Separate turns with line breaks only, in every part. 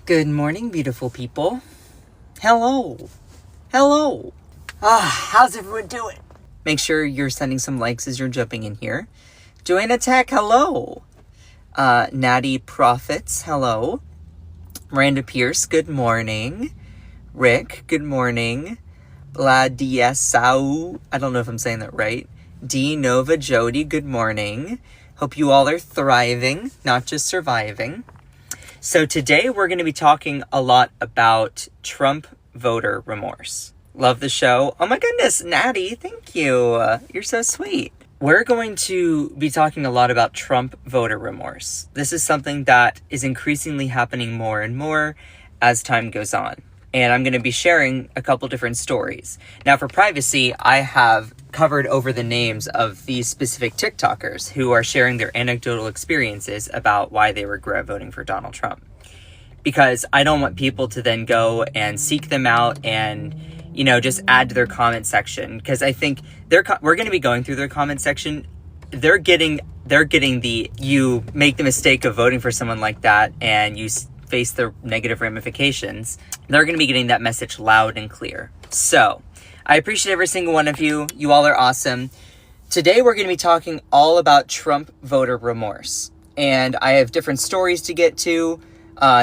Good morning, beautiful people. Hello. Hello. How's everyone doing? Make sure you're sending some likes as you're jumping in here. Joanna Tech, hello. Natty Profits, hello. Miranda Pierce, good morning. Rick, good morning. Bladiesau, I don't know if I'm saying that right. D. Nova Jody, good morning. Hope you all are thriving, not just surviving. So today we're going to be talking a lot about Trump voter remorse. Love the show. Oh my goodness, Natty, thank you. You're so sweet. We're going to be talking a lot about Trump voter remorse. This is something that is increasingly happening more and more as time goes on. And I'm going to be sharing a couple different stories. Now, for privacy, I have covered over the names of these specific TikTokers who are sharing their anecdotal experiences about why they regret voting for Donald Trump. Because I don't want people to then go and seek them out and, you know, just add to their comment section. Because I think we're going to be going through their comment section. They're getting the, you make the mistake of voting for someone like that and you face the negative ramifications. They're going to be getting that message loud and clear. So I appreciate every single one of you. You all are awesome. Today we're going to be talking all about Trump voter remorse. And I have different stories to get to,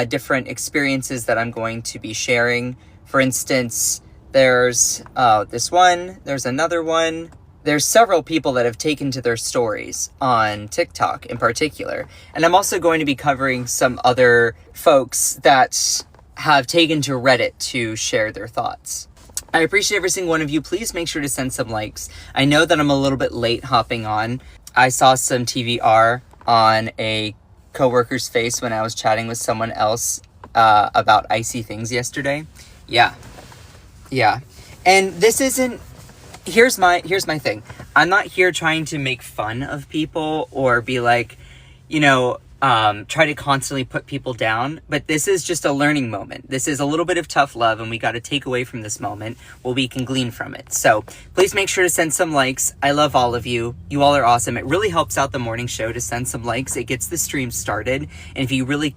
different experiences that I'm going to be sharing. For instance, there's this one, there's another one. There's several people that have taken to their stories on TikTok in particular. And I'm also going to be covering some other folks that have taken to Reddit to share their thoughts. I appreciate every single one of you. Please make sure to send some likes. I know that I'm a little bit late hopping on. I saw some TVR on a coworker's face when I was chatting with someone else about icy things yesterday. Yeah. And this isn't... Here's my thing. I'm not here trying to make fun of people or be like, you know, try to constantly put people down. But this is just a learning moment. This is a little bit of tough love, and we got to take away from this moment what we can glean from it. So please make sure to send some likes. I love all of you. You all are awesome. It really helps out the morning show to send some likes. It gets the stream started. And if you really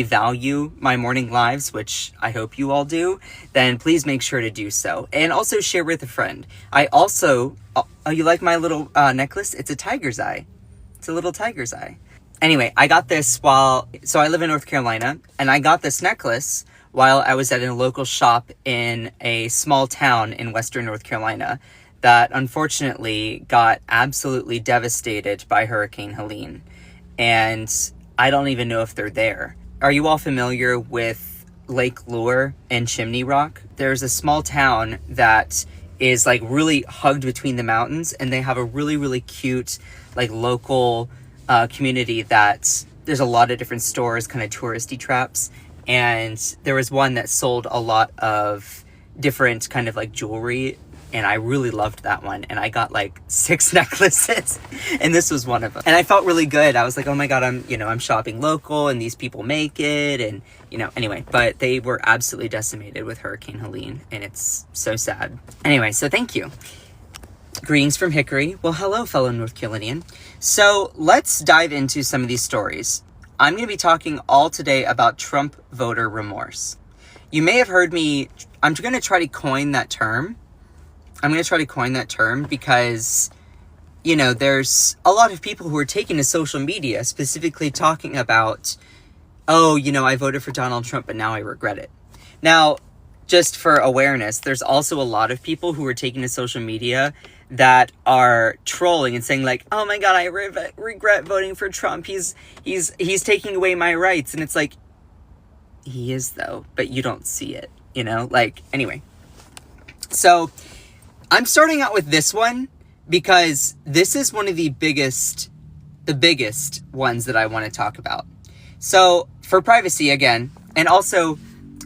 value my morning lives, which I hope you all do, then please make sure to do so. And also share with a friend. I also, you like my little necklace? It's a tiger's eye. It's a little tiger's eye. Anyway, I got this so I live in North Carolina, and I got this necklace while I was at a local shop in a small town in Western North Carolina that unfortunately got absolutely devastated by Hurricane Helene. And I don't even know if they're there. Are you all familiar with Lake Lure and Chimney Rock? There's a small town that is like really hugged between the mountains, and they have a really, really cute like local community that there's a lot of different stores, kind of touristy traps. And there was one that sold a lot of different kind of like jewelry, and I really loved that one. And I got like 6 necklaces, and this was one of them. And I felt really good. I was like, oh my God, I'm shopping local, and these people make it. And, anyway, but they were absolutely decimated with Hurricane Helene, and it's so sad. Anyway, so thank you. Greetings from Hickory. Well, hello, fellow North Carolinian. So let's dive into some of these stories. I'm going to be talking all today about Trump voter remorse. You may have heard me, I'm going to try to coin that term. Because, there's a lot of people who are taking to social media specifically talking about, I voted for Donald Trump, but now I regret it. Now, just for awareness, there's also a lot of people who are taking to social media that are trolling and saying like, oh my God, I regret voting for Trump. He's taking away my rights. And it's like, he is though, but you don't see it, anyway. So I'm starting out with this one because this is one of the biggest ones that I want to talk about. So for privacy again, and also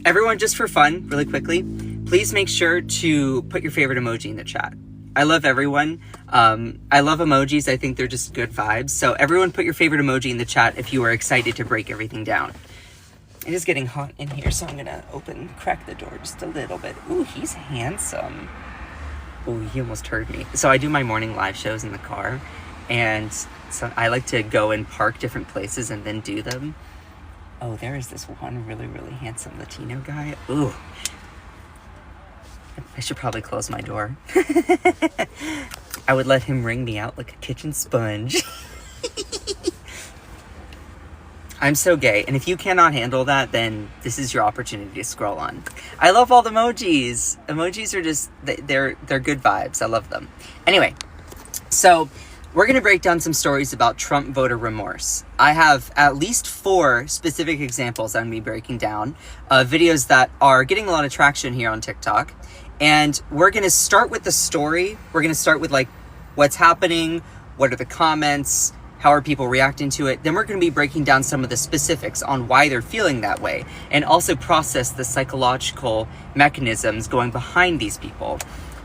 everyone, just for fun, really quickly, please make sure to put your favorite emoji in the chat. I love everyone. I love emojis. I think they're just good vibes. So everyone put your favorite emoji in the chat if you are excited to break everything down. It is getting hot in here, so I'm going to crack the door just a little bit. Ooh, he's handsome. Ooh, he almost heard me. So I do my morning live shows in the car, and so I like to go and park different places and then do them. Oh, there is this one really, really handsome Latino guy. Ooh. I should probably close my door. I would let him wring me out like a kitchen sponge. I'm so gay, and if you cannot handle that, then this is your opportunity to scroll on. I love all the emojis. Emojis are just, they're good vibes. I love them. Anyway, so we're going to break down some stories about Trump voter remorse. I have at least 4 specific examples I'm going to be breaking down, videos that are getting a lot of traction here on TikTok. And we're going to start with the story. We're going to start with like what's happening, what are the comments, how are people reacting to it. Then we're going to be breaking down some of the specifics on why they're feeling that way, and also process the psychological mechanisms going behind these people.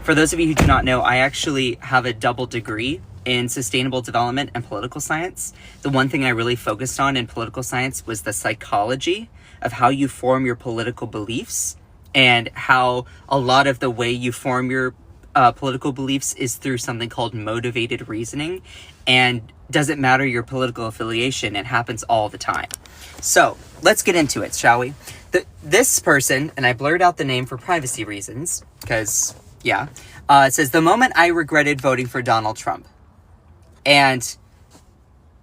For those of you who do not know, I actually have a double degree in sustainable development and political science. The one thing I really focused on in political science was the psychology of how you form your political beliefs, and how a lot of the way you form your political beliefs is through something called motivated reasoning. And doesn't matter your political affiliation, it happens all the time. So let's get into it, shall we? This person, and I blurred out the name for privacy reasons, because, yeah, it says, the moment I regretted voting for Donald Trump. And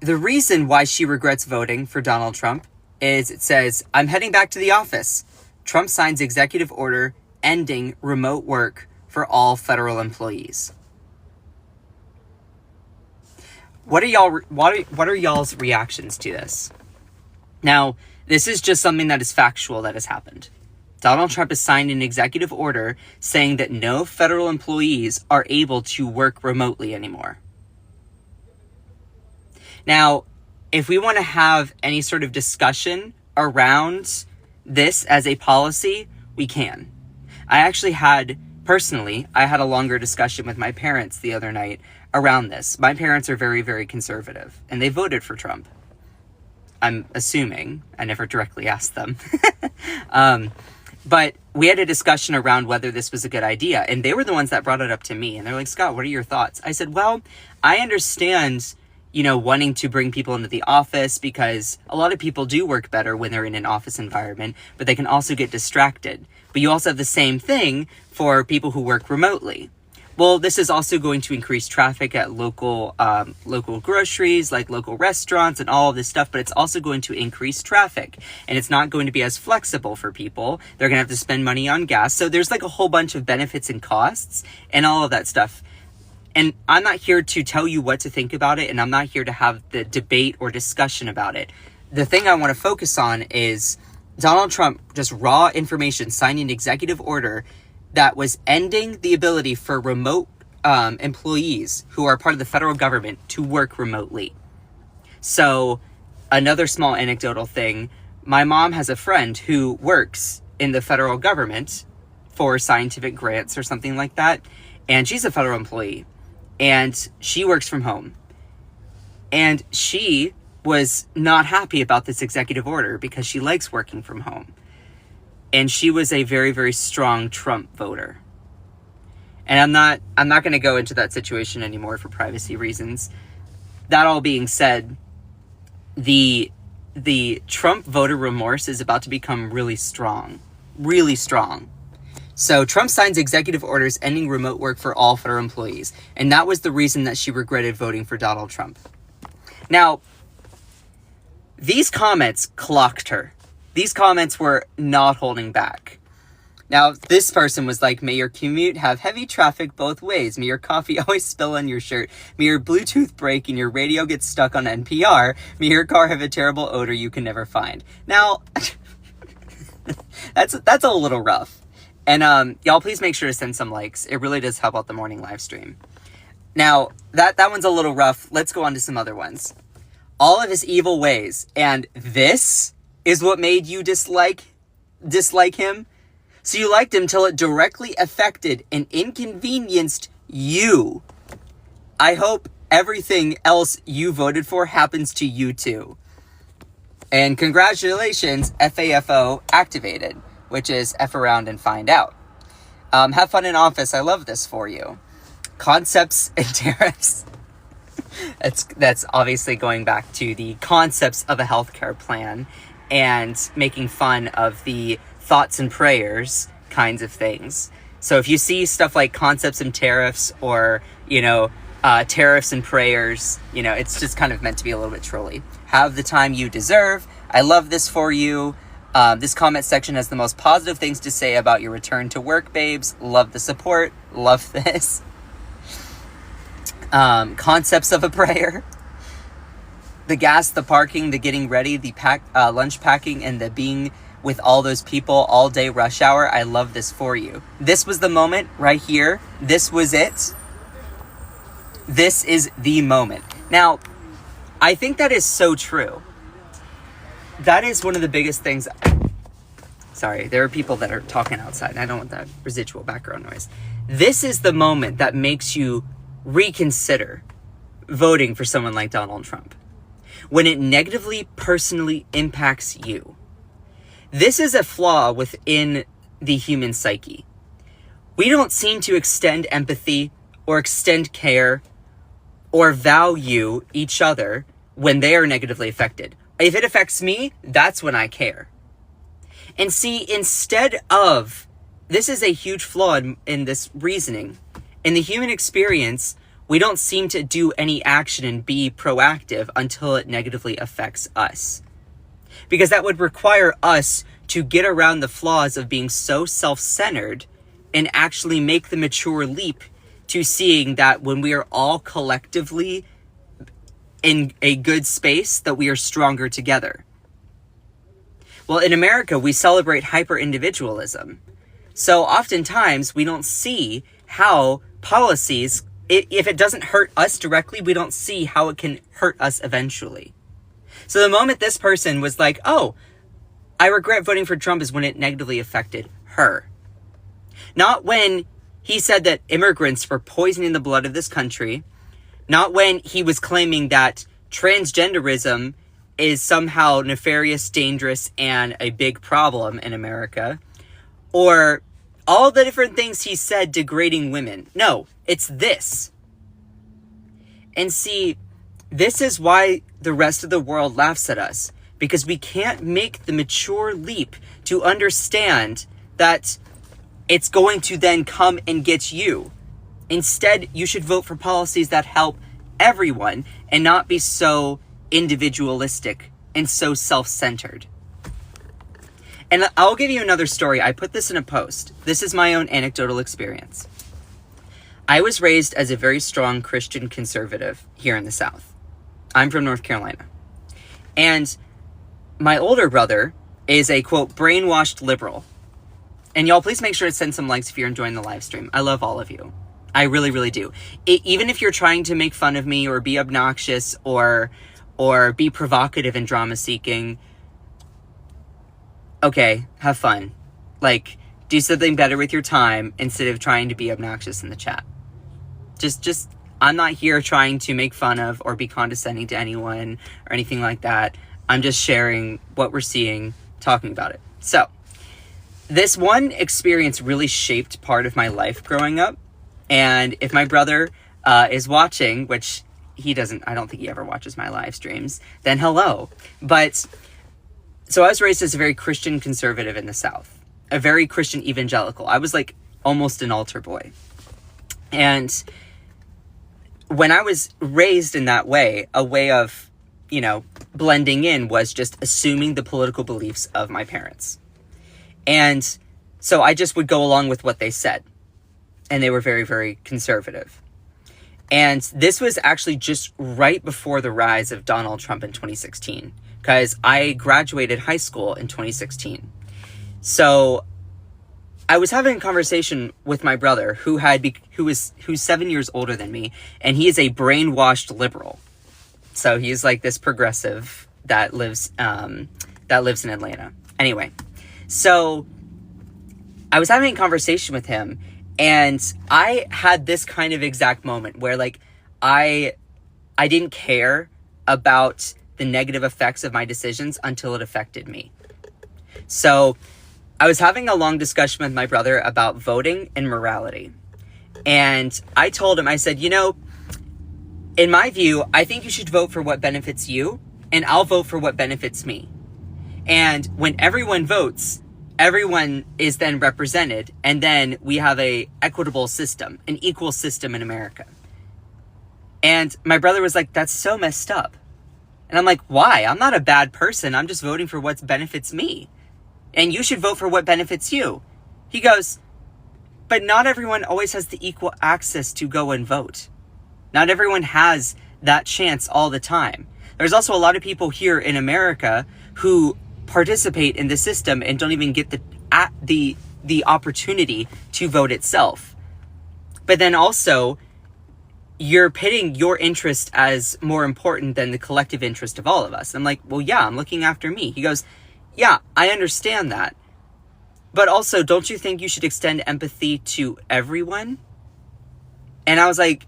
the reason why she regrets voting for Donald Trump is, it says, I'm heading back to the office. Trump signs executive order ending remote work for all federal employees. What are y'all's reactions to this? Now, this is just something that is factual that has happened. Donald Trump has signed an executive order saying that no federal employees are able to work remotely anymore. Now, if we want to have any sort of discussion around this as a policy, we can. I had a longer discussion with my parents the other night around this. My parents are very, very conservative, and they voted for Trump. I'm assuming. I never directly asked them. But we had a discussion around whether this was a good idea, and they were the ones that brought it up to me. And they're like, Scott, what are your thoughts? I said, well, I understand, wanting to bring people into the office, because a lot of people do work better when they're in an office environment, but they can also get distracted. But you also have the same thing for people who work remotely. Well, this is also going to increase traffic at local groceries, like local restaurants and all of this stuff, but it's also going to increase traffic, and it's not going to be as flexible for people. They're going to have to spend money on gas. So there's like a whole bunch of benefits and costs and all of that stuff. And I'm not here to tell you what to think about it, and I'm not here to have the debate or discussion about it. The thing I want to focus on is Donald Trump, just raw information, signing an executive order that was ending the ability for remote employees who are part of the federal government to work remotely. So another small anecdotal thing, my mom has a friend who works in the federal government for scientific grants or something like that, and she's a federal employee, and she works from home. And she was not happy about this executive order because she likes working from home. And she was a very, very strong Trump voter. And I'm not going to go into that situation anymore for privacy reasons. That all being said, the Trump voter remorse is about to become really strong. Really strong. So Trump signs executive orders ending remote work for all federal employees. And that was the reason that she regretted voting for Donald Trump. Now, these comments clocked her. These comments were not holding back. Now, this person was like, may your commute have heavy traffic both ways. May your coffee always spill on your shirt. May your Bluetooth break and your radio get stuck on NPR. May your car have a terrible odor you can never find. Now, that's a little rough. And y'all please make sure to send some likes. It really does help out the morning live stream. Now, that one's a little rough. Let's go on to some other ones. All of his evil ways. And this is what made you dislike him? So you liked him till it directly affected and inconvenienced you. I hope everything else you voted for happens to you too. And congratulations, FAFO activated, which is F around and find out. Have fun in office. I love this for you. Concepts and tariffs. That's obviously going back to the concepts of a healthcare plan and making fun of the thoughts and prayers kinds of things. So if you see stuff like concepts and tariffs, or, tariffs and prayers, it's just kind of meant to be a little bit trolly. Have the time you deserve. I love this for you. This comment section has the most positive things to say about your return to work, babes. Love the support. Love this. Concepts of a prayer. The gas, the parking, the getting ready, the lunch packing, and the being with all those people all day rush hour. I love this for you. This was the moment right here. This was it. This is the moment. Now, I think that is so true. That is one of the biggest things. Sorry, there are people that are talking outside, and I don't want that residual background noise. This is the moment that makes you reconsider voting for someone like Donald Trump, when it negatively personally impacts you. This is a flaw within the human psyche. We don't seem to extend empathy or extend care or value each other when they are negatively affected. If it affects me, that's when I care. And see, instead of, this is a huge flaw in this reasoning. In the human experience, we don't seem to do any action and be proactive until it negatively affects us. Because that would require us to get around the flaws of being so self-centered and actually make the mature leap to seeing that when we are all collectively in a good space, that we are stronger together. Well, in America, we celebrate hyper-individualism. So oftentimes, we don't see how policies, if it doesn't hurt us directly, we don't see how it can hurt us eventually. So the moment this person was like, oh, I regret voting for Trump, is when it negatively affected her. Not when he said that immigrants were poisoning the blood of this country. Not when he was claiming that transgenderism is somehow nefarious, dangerous, and a big problem in America. Or all the different things he said degrading women. No, it's this. And see, this is why the rest of the world laughs at us. Because we can't make the mature leap to understand that it's going to then come and get you. Instead, you should vote for policies that help everyone and not be so individualistic and so self-centered. And I'll give you another story. I put this in a post. This is my own anecdotal experience. I was raised as a very strong Christian conservative here in the South. I'm from North Carolina. And my older brother is a, quote, brainwashed liberal. And y'all, please make sure to send some likes if you're enjoying the live stream. I love all of you. I really, really do. Even if you're trying to make fun of me or be obnoxious or be provocative and drama-seeking, okay, have fun. Like, do something better with your time instead of trying to be obnoxious in the chat. Just, I'm not here trying to make fun of or be condescending to anyone or anything like that. I'm just sharing what we're seeing, talking about it. So, this one experience really shaped part of my life growing up. And if my brother is watching, which he doesn't, I don't think he ever watches my live streams, then hello. But, so I was raised as a very Christian conservative in the South. A very Christian evangelical. I was like almost an altar boy. And when I was raised in that way, a way of, blending in was just assuming the political beliefs of my parents. And so I just would go along with what they said. And they were very, very conservative. And this was actually just right before the rise of Donald Trump in 2016. Because I graduated high school in 2016. So I was having a conversation with my brother who's 7 years older than me. And he is a brainwashed liberal. So he's like this progressive that lives in Atlanta. Anyway, so I was having a conversation with him, and I had this kind of exact moment where like I didn't care about the negative effects of my decisions until it affected me. So I was having a long discussion with my brother about voting and morality. And I told him, I said, in my view, I think you should vote for what benefits you, and I'll vote for what benefits me. And when everyone votes, everyone is then represented, and then we have a equitable system, an equal system in America. And my brother was like, that's so messed up. And I'm like, why? I'm not a bad person. I'm just voting for what benefits me. And you should vote for what benefits you. He goes, but not everyone always has the equal access to go and vote. Not everyone has that chance all the time. There's also a lot of people here in America who participate in the system and don't even get the opportunity to vote itself. But then also, you're pitting your interest as more important than the collective interest of all of us. I'm like, well, yeah, I'm looking after me. He goes, yeah, I understand that. But also, don't you think you should extend empathy to everyone? And I was like,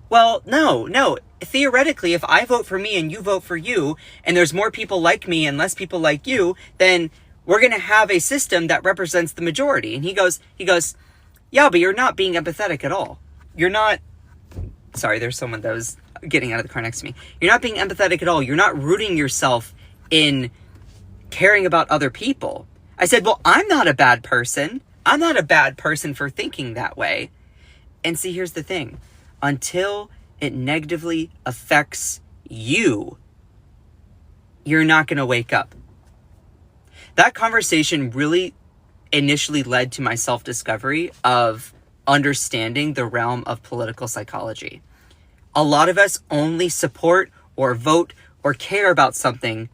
well, no. Theoretically, if I vote for me and you vote for you, and there's more people like me and less people like you, then we're going to have a system that represents the majority. And he goes, yeah, but you're not being empathetic at all. You're not, sorry, there's someone that was getting out of the car next to me. You're not being empathetic at all. You're not rooting yourself in caring about other people. I said, well, I'm not a bad person. I'm not a bad person for thinking that way. And see, here's the thing. Until it negatively affects you, you're not going to wake up. That conversation really initially led to my self-discovery of understanding the realm of political psychology. A lot of us only support or vote or care about something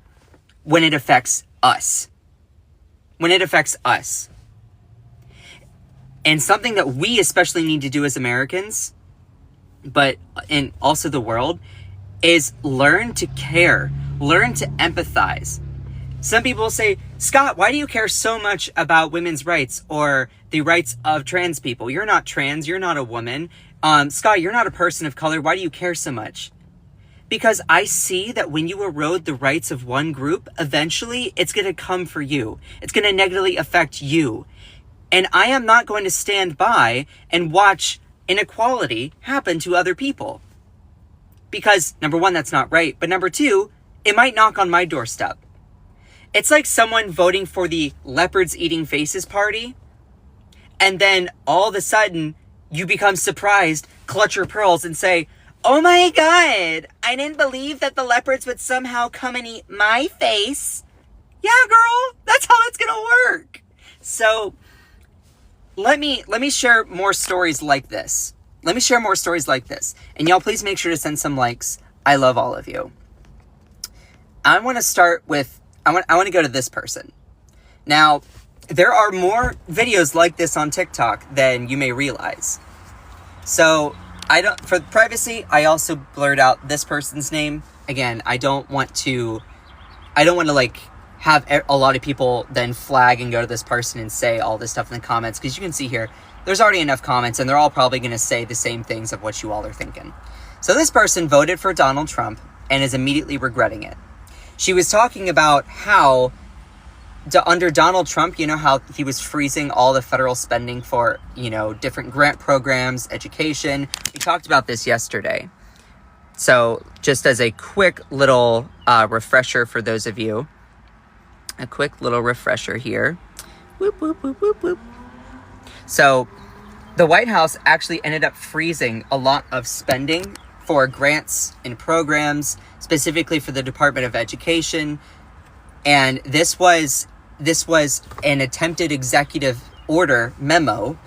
when it affects us. When it affects us. And something that we especially need to do as Americans, but in also the world, is learn to care, learn to empathize. Some people say, Scott, why do you care so much about women's rights or the rights of trans people? You're not trans, you're not a woman. Scott, you're not a person of color. Why do you care so much? Because I see that when you erode the rights of one group, eventually it's going to come for you. It's going to negatively affect you. And I am not going to stand by and watch inequality happen to other people. Because, number one, that's not right. But number two, it might knock on my doorstep. It's like someone voting for the leopards eating faces party. And then all of a sudden, you become surprised, clutch your pearls and say, oh my God, I didn't believe that the leopards would somehow come and eat my face. Yeah, girl, that's how it's gonna work. So let me share more stories like this. And y'all please make sure to send some likes. I love all of you. I want to start with, I want to go to this person. Now, there are more videos like this on TikTok than you may realize. So for privacy, I also blurred out this person's name. Again, I don't want to like have a lot of people then flag and go to this person and say all this stuff in the comments, because you can see here, there's already enough comments and they're all probably going to say the same things of what you all are thinking. So this person voted for Donald Trump and is immediately regretting it. She was talking about how under Donald Trump, you know, how he was freezing all the federal spending for, you know, different grant programs, education. We talked about this yesterday. So just as a quick little refresher for those of you, a quick little refresher here. Whoop, whoop, whoop, whoop, whoop. So the White House actually ended up freezing a lot of spending for grants and programs, specifically for the Department of Education. And this was an attempted executive order memo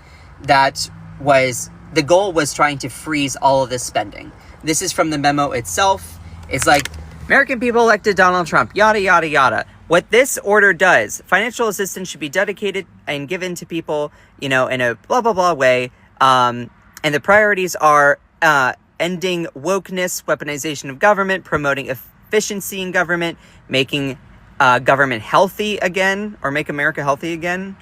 that was, the goal was trying to freeze all of this spending. This is from the memo itself. It's like, American people elected Donald Trump, yada, yada, yada. What this order does, financial assistance should be dedicated and given to people, you know, in a blah, blah, blah way. And the priorities are ending wokeness, weaponization of government, promoting efficiency in government, making government healthy again, or make America healthy again.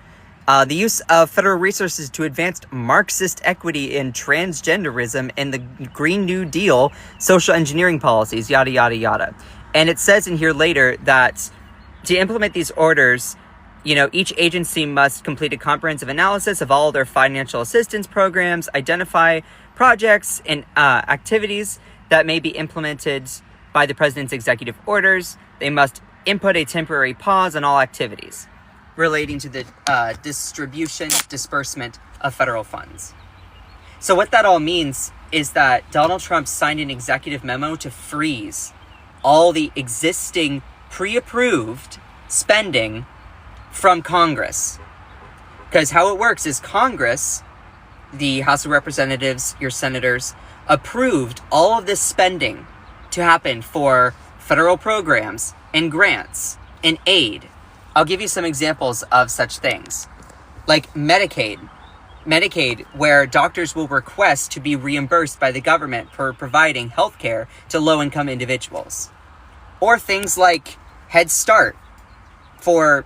The use of federal resources to advance Marxist equity in transgenderism and the Green New Deal, social engineering policies, yada, yada, yada. And it says in here later that to implement these orders, you know, each agency must complete a comprehensive analysis of all their financial assistance programs, identify projects and activities that may be implemented by the president's executive orders. They must input a temporary pause on all activities relating to the disbursement of federal funds. So what that all means is that Donald Trump signed an executive memo to freeze all the existing pre-approved spending from Congress. Because how it works is Congress, the House of Representatives, your senators, approved all of this spending to happen for federal programs and grants and aid. I'll give you some examples of such things. Like Medicaid, where doctors will request to be reimbursed by the government for providing health care to low-income individuals. Or things like Head Start for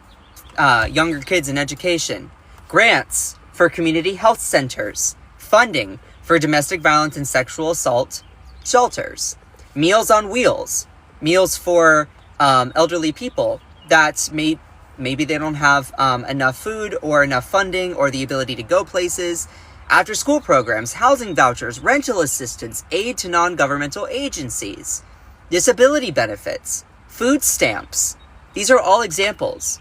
younger kids in education, grants for community health centers, funding for domestic violence and sexual assault shelters, Meals on Wheels, meals for elderly people that maybe they don't have enough food or enough funding or the ability to go places, after school programs, housing vouchers, rental assistance, aid to non-governmental agencies, disability benefits, food stamps. These are all examples.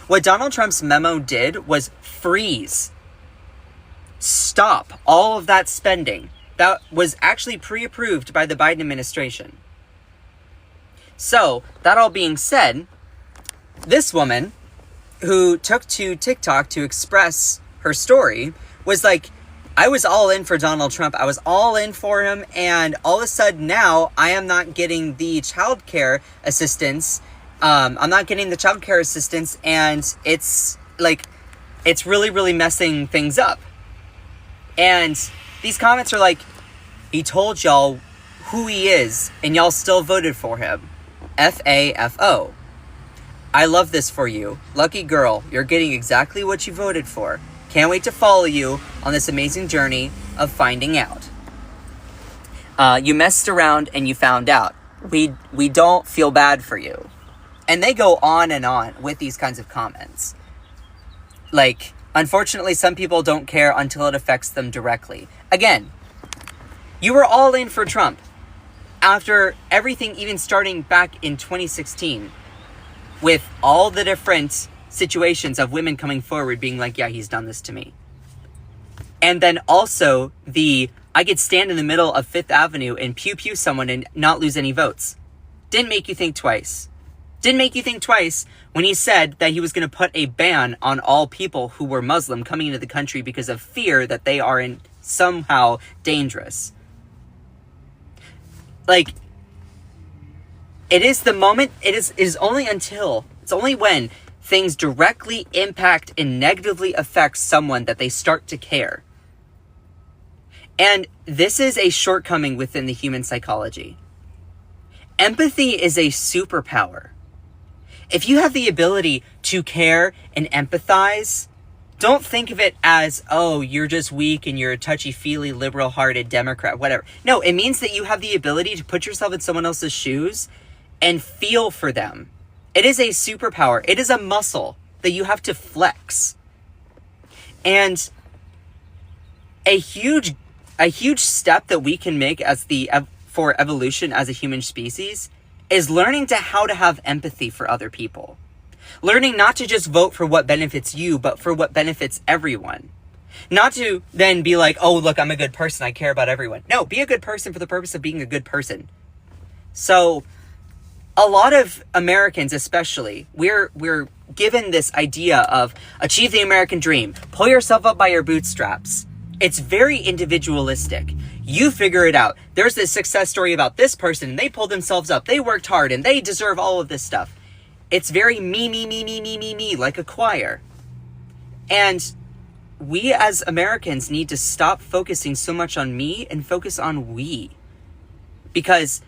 What Donald Trump's memo did was freeze, stop all of that spending that was actually pre-approved by the Biden administration. So, that all being said, this woman who took to TikTok to express her story was like, I was all in for Donald Trump. I was all in for him. And all of a sudden now I am not getting the child care assistance. I'm not getting the child care assistance. And it's like, it's really, really messing things up. And these comments are like, he told y'all who he is and y'all still voted for him. FAFO. I love this for you. Lucky girl, you're getting exactly what you voted for. Can't wait to follow you on this amazing journey of finding out. You messed around and you found out. We don't feel bad for you. And they go on and on with these kinds of comments. Like, unfortunately, some people don't care until it affects them directly. Again, you were all in for Trump. After everything, even starting back in 2016, with all the different situations of women coming forward being like, yeah, he's done this to me. And then also I could stand in the middle of Fifth Avenue and pew someone and not lose any votes. Didn't make you think twice. Didn't make you think twice when he said that he was going to put a ban on all people who were Muslim coming into the country because of fear that they are somehow dangerous. Like, it is the moment, it is only until, it's only when things directly impact and negatively affect someone that they start to care. And this is a shortcoming within the human psychology. Empathy is a superpower. If you have the ability to care and empathize, don't think of it as, oh, you're just weak and you're a touchy-feely, liberal-hearted Democrat, whatever. No, it means that you have the ability to put yourself in someone else's shoes and feel for them. It is a superpower. It is a muscle that you have to flex. And a huge step that we can make for evolution as a human species is learning how to have empathy for other people. Learning not to just vote for what benefits you, but for what benefits everyone. Not to then be like, oh, look, I'm a good person. I care about everyone. No, be a good person for the purpose of being a good person. So a lot of Americans, especially, we're given this idea of achieve the American dream, pull yourself up by your bootstraps. It's very individualistic. You figure it out. There's this success story about this person, and they pulled themselves up. They worked hard, and they deserve all of this stuff. It's very me, like a choir. And we as Americans need to stop focusing so much on me and focus on we. Because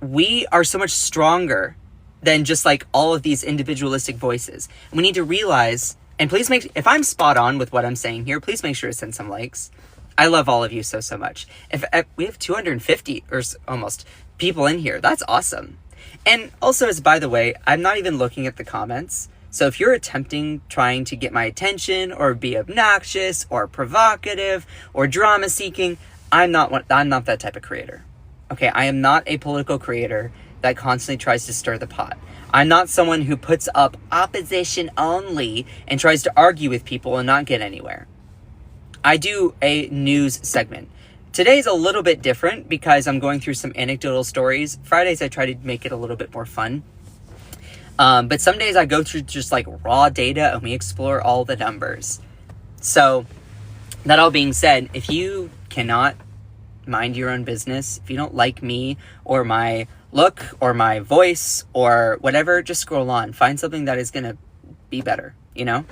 we are so much stronger than just like all of these individualistic voices. And we need to realize, and please if I'm spot on with what I'm saying here, please make sure to send some likes. I love all of you so much. If we have 250 or almost people in here, that's awesome. And also, as by the way, I'm not even looking at the comments. So if you're trying to get my attention or be obnoxious or provocative or drama seeking, I'm not that type of creator. Okay, I am not a political creator that constantly tries to stir the pot. I'm not someone who puts up opposition only and tries to argue with people and not get anywhere. I do a news segment. Today's a little bit different because I'm going through some anecdotal stories. Fridays, I try to make it a little bit more fun. But some days I go through just like raw data and we explore all the numbers. So that all being said, if you cannot mind your own business, if you don't like me or my look or my voice or whatever, just scroll on. Find something that is going to be better, you know?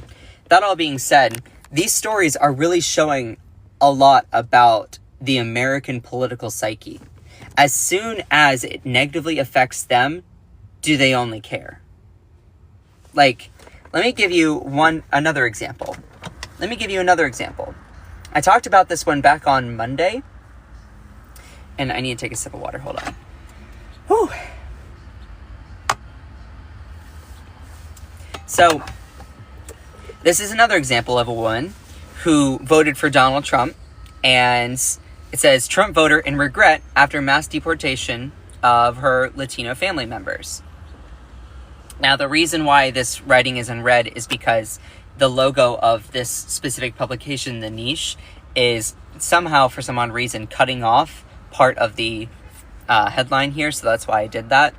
That all being said, these stories are really showing a lot about the American political psyche. As soon as it negatively affects them, do they only care? Like, let me give you another example. I talked about this one back on Monday. And I need to take a sip of water. Hold on. Whew. So, this is another example of a woman who voted for Donald Trump. And it says, Trump voter in regret after mass deportation of her Latino family members. Now, the reason why this writing is in red is because the logo of this specific publication, The Niche, is somehow, for some odd reason, cutting off part of the headline here, so that's why I did that.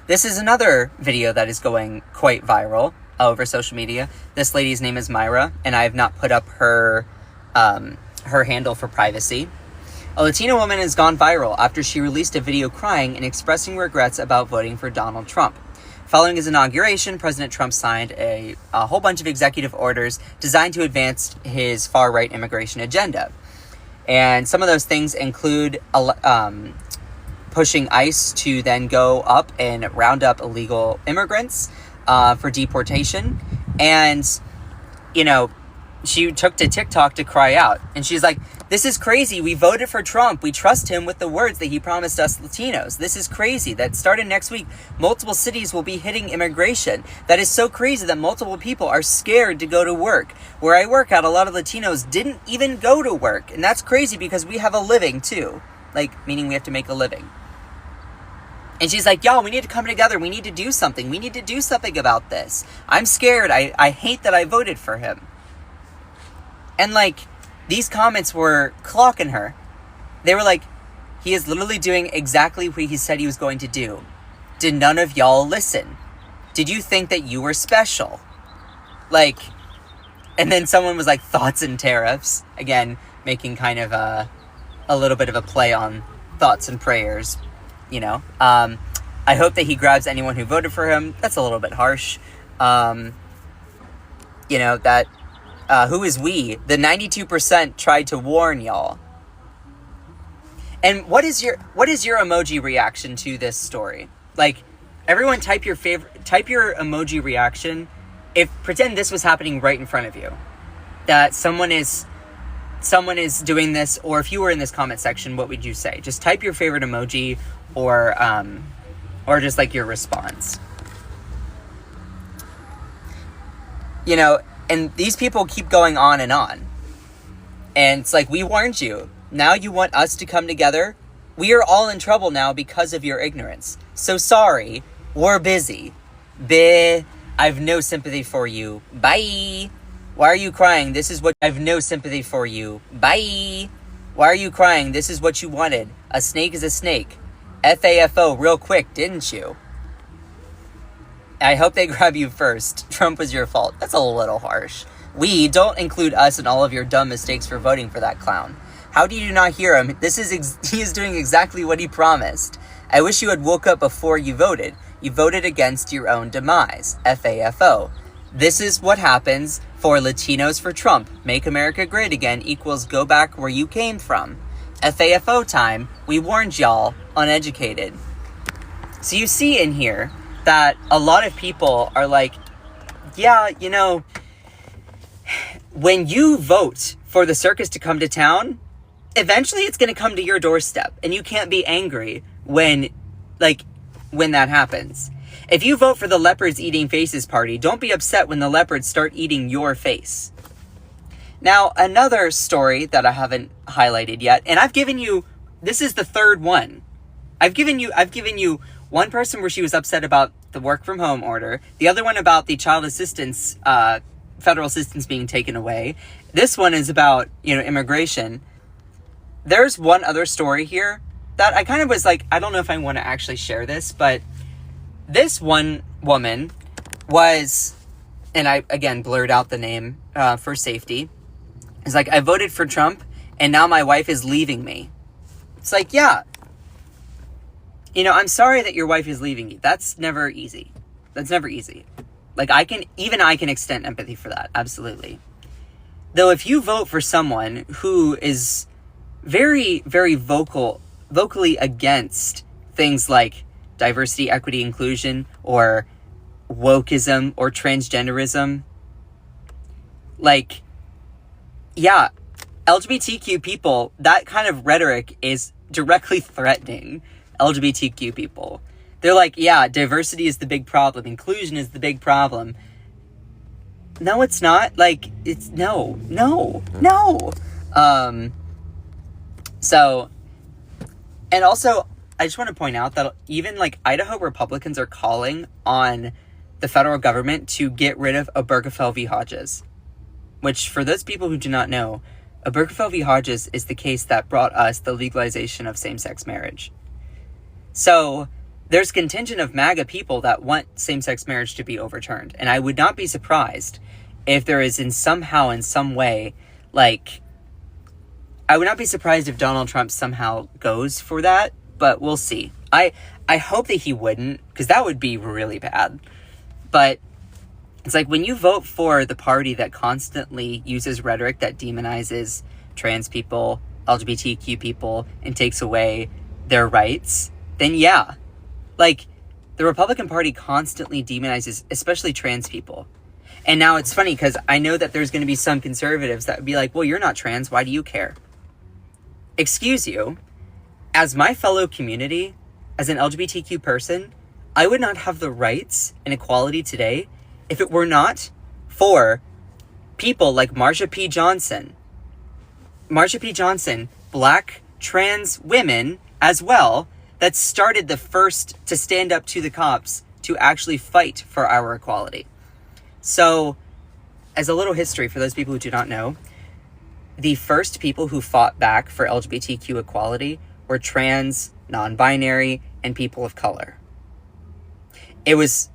This is another video that is going quite viral over social media. This lady's name is Myra, and I have not put up her handle for privacy. A Latina woman has gone viral after she released a video crying and expressing regrets about voting for Donald Trump. Following his inauguration, President Trump signed a whole bunch of executive orders designed to advance his far-right immigration agenda. And some of those things include pushing ICE to then go up and round up illegal immigrants for deportation. And, you know, she took to TikTok to cry out. And she's like, this is crazy. We voted for Trump. We trust him with the words that he promised us Latinos. This is crazy. That started next week, multiple cities will be hitting immigration. That is so crazy that multiple people are scared to go to work. Where I work at, a lot of Latinos didn't even go to work. And that's crazy because we have a living too. Like, meaning we have to make a living. And she's like, y'all, we need to come together. We need to do something. We need to do something about this. I'm scared. I hate that I voted for him. And like, these comments were clocking her. They were like, he is literally doing exactly what he said he was going to do. Did none of y'all listen? Did you think that you were special? Like, and then someone was like, thoughts and tariffs. Again, making kind of a little bit of a play on thoughts and prayers, you know. I hope that he grabs anyone who voted for him. That's a little bit harsh. You know, that... who is we? The 92% tried to warn y'all. And what is your emoji reaction to this story? Like, everyone type your emoji reaction. Pretend this was happening right in front of you. That someone is doing this, or if you were in this comment section, what would you say? Just type your favorite emoji or just like your response. You know, and these people keep going on. And it's like, we warned you. Now you want us to come together? We are all in trouble now because of your ignorance. So sorry, we're busy. I've no sympathy for you. Bye. Why are you crying? I've no sympathy for you. Bye. Why are you crying? This is what you wanted. A snake is a snake. FAFO real quick, didn't you? I hope they grab you first. Trump was your fault. That's a little harsh. Don't include us in all of your dumb mistakes for voting for that clown. How do you not hear him? He is doing exactly what he promised. I wish you had woke up before you voted. You voted against your own demise. FAFO. This is what happens for Latinos for Trump. Make America great again equals go back where you came from. FAFO time. We warned y'all, uneducated. So you see in here that a lot of people are like, yeah, you know, when you vote for the circus to come to town, eventually it's going to come to your doorstep, and you can't be angry when that happens. If you vote for the leopards eating faces party, don't be upset when the leopards start eating your face. Now, another story that I haven't highlighted yet, and I've given you, this is the third one. I've given you One person where she was upset about the work from home order. The other one about the child assistance, federal assistance being taken away. This one is about, immigration. There's one other story here that I kind of was like, I don't know if I want to actually share this, but this one woman was, and I, again, blurred out the name for safety. It's like, I voted for Trump, and now my wife is leaving me. It's like, yeah. I'm sorry that your wife is leaving you. That's never easy. That's never easy. Like, I can extend empathy for that. Absolutely. Though, if you vote for someone who is very, very vocally against things like diversity, equity, inclusion, or wokeism, or transgenderism, like, yeah, LGBTQ people, that kind of rhetoric is directly threatening LGBTQ people. They're like, yeah, diversity is the big problem. Inclusion is the big problem. No, it's not. Like, it's no. So, and also, I just want to point out that even like Idaho Republicans are calling on the federal government to get rid of Obergefell v. Hodges, which, for those people who do not know, Obergefell v. Hodges is the case that brought us the legalization of same-sex marriage. So there's contingent of MAGA people that want same-sex marriage to be overturned. And I would not be surprised if there is in some way, like, I would not be surprised if Donald Trump somehow goes for that, but we'll see. I hope that he wouldn't, because that would be really bad. But it's like, when you vote for the party that constantly uses rhetoric that demonizes trans people, LGBTQ people, and takes away their rights, then yeah. Like, the Republican Party constantly demonizes, especially trans people. And now it's funny, because I know that there's going to be some conservatives that would be like, well, you're not trans, why do you care? Excuse you, as my fellow community, as an LGBTQ person, I would not have the rights and equality today if it were not for people like Marsha P. Johnson. Marsha P. Johnson, black trans women as well, that started the first to stand up to the cops to actually fight for our equality. So, as a little history for those people who do not know, the first people who fought back for LGBTQ equality were trans, non-binary, and people of color. It was,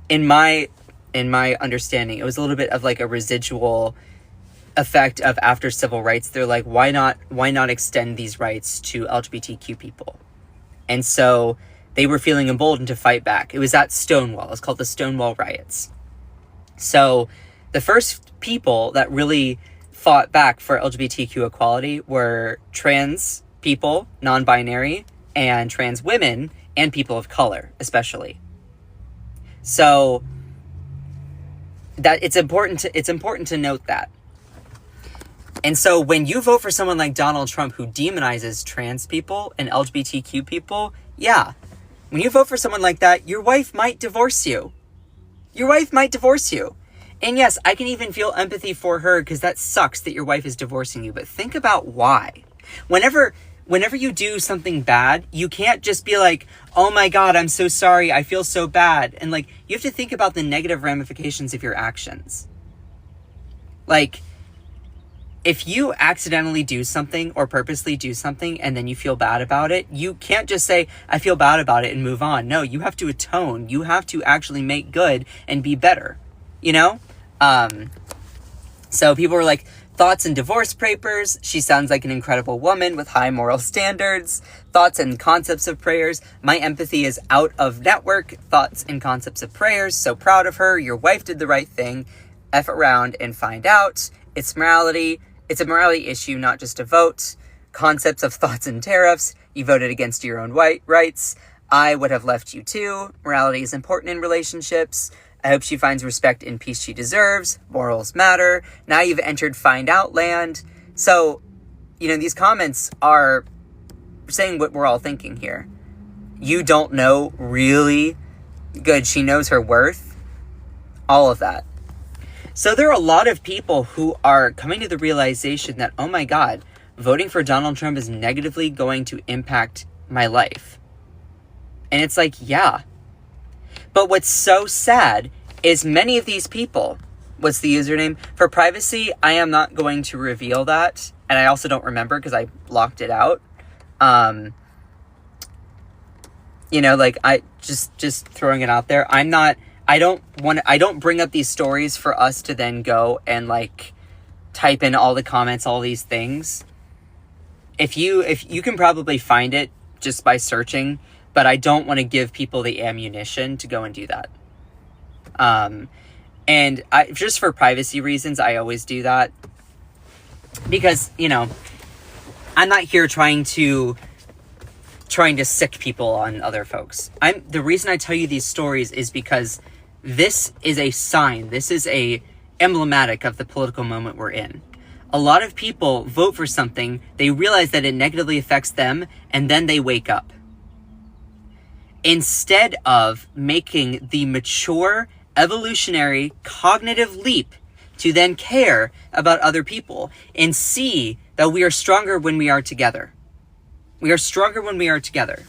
in my understanding, it was a little bit of like a residual effect of after civil rights. They're like, why not extend these rights to LGBTQ people? And so they were feeling emboldened to fight back. It was at Stonewall. It's called the Stonewall Riots. So the first people that really fought back for LGBTQ equality were trans people, non-binary, and trans women, and people of color, especially. So that it's important to note that. And so when you vote for someone like Donald Trump, who demonizes trans people and LGBTQ people, yeah, when you vote for someone like that, your wife might divorce you. Your wife might divorce you. And yes, I can even feel empathy for her, because that sucks that your wife is divorcing you. But think about why. Whenever you do something bad, you can't just be like, oh my God, I'm so sorry, I feel so bad. And like, you have to think about the negative ramifications of your actions. Like, if you accidentally do something or purposely do something and then you feel bad about it, you can't just say, I feel bad about it, and move on. No, you have to atone. You have to actually make good and be better, So people were like, thoughts and divorce papers. She sounds like an incredible woman with high moral standards. Thoughts and concepts of prayers. My empathy is out of network. Thoughts and concepts of prayers. So proud of her. Your wife did the right thing. F around and find out. It's morality. It's a morality issue, not just a vote. Concepts of thoughts and tariffs. You voted against your own rights. I would have left you too. Morality is important in relationships. I hope she finds respect and peace she deserves. Morals matter. Now you've entered find out land. So, these comments are saying what we're all thinking here. You don't know, really? Good, she knows her worth. All of that. So there are a lot of people who are coming to the realization that, oh my God, voting for Donald Trump is negatively going to impact my life. And it's like, yeah. But what's so sad is many of these people, what's the username? For privacy, I am not going to reveal that. And I also don't remember because I blocked it out. You know, like, I just throwing it out there. I don't bring up these stories for us to then go and, like, type in all the comments, all these things. If you can probably find it just by searching, but I don't want to give people the ammunition to go and do that. And just for privacy reasons, I always do that. Because, you know, I'm not here trying to sick people on other folks. The reason I tell you these stories is because this is a sign. This is emblematic of the political moment we're in. A lot of people vote for something, they realize that it negatively affects them, and then they wake up. Instead of making the mature, evolutionary, cognitive leap to then care about other people and see that we are stronger when we are together. We are stronger when we are together.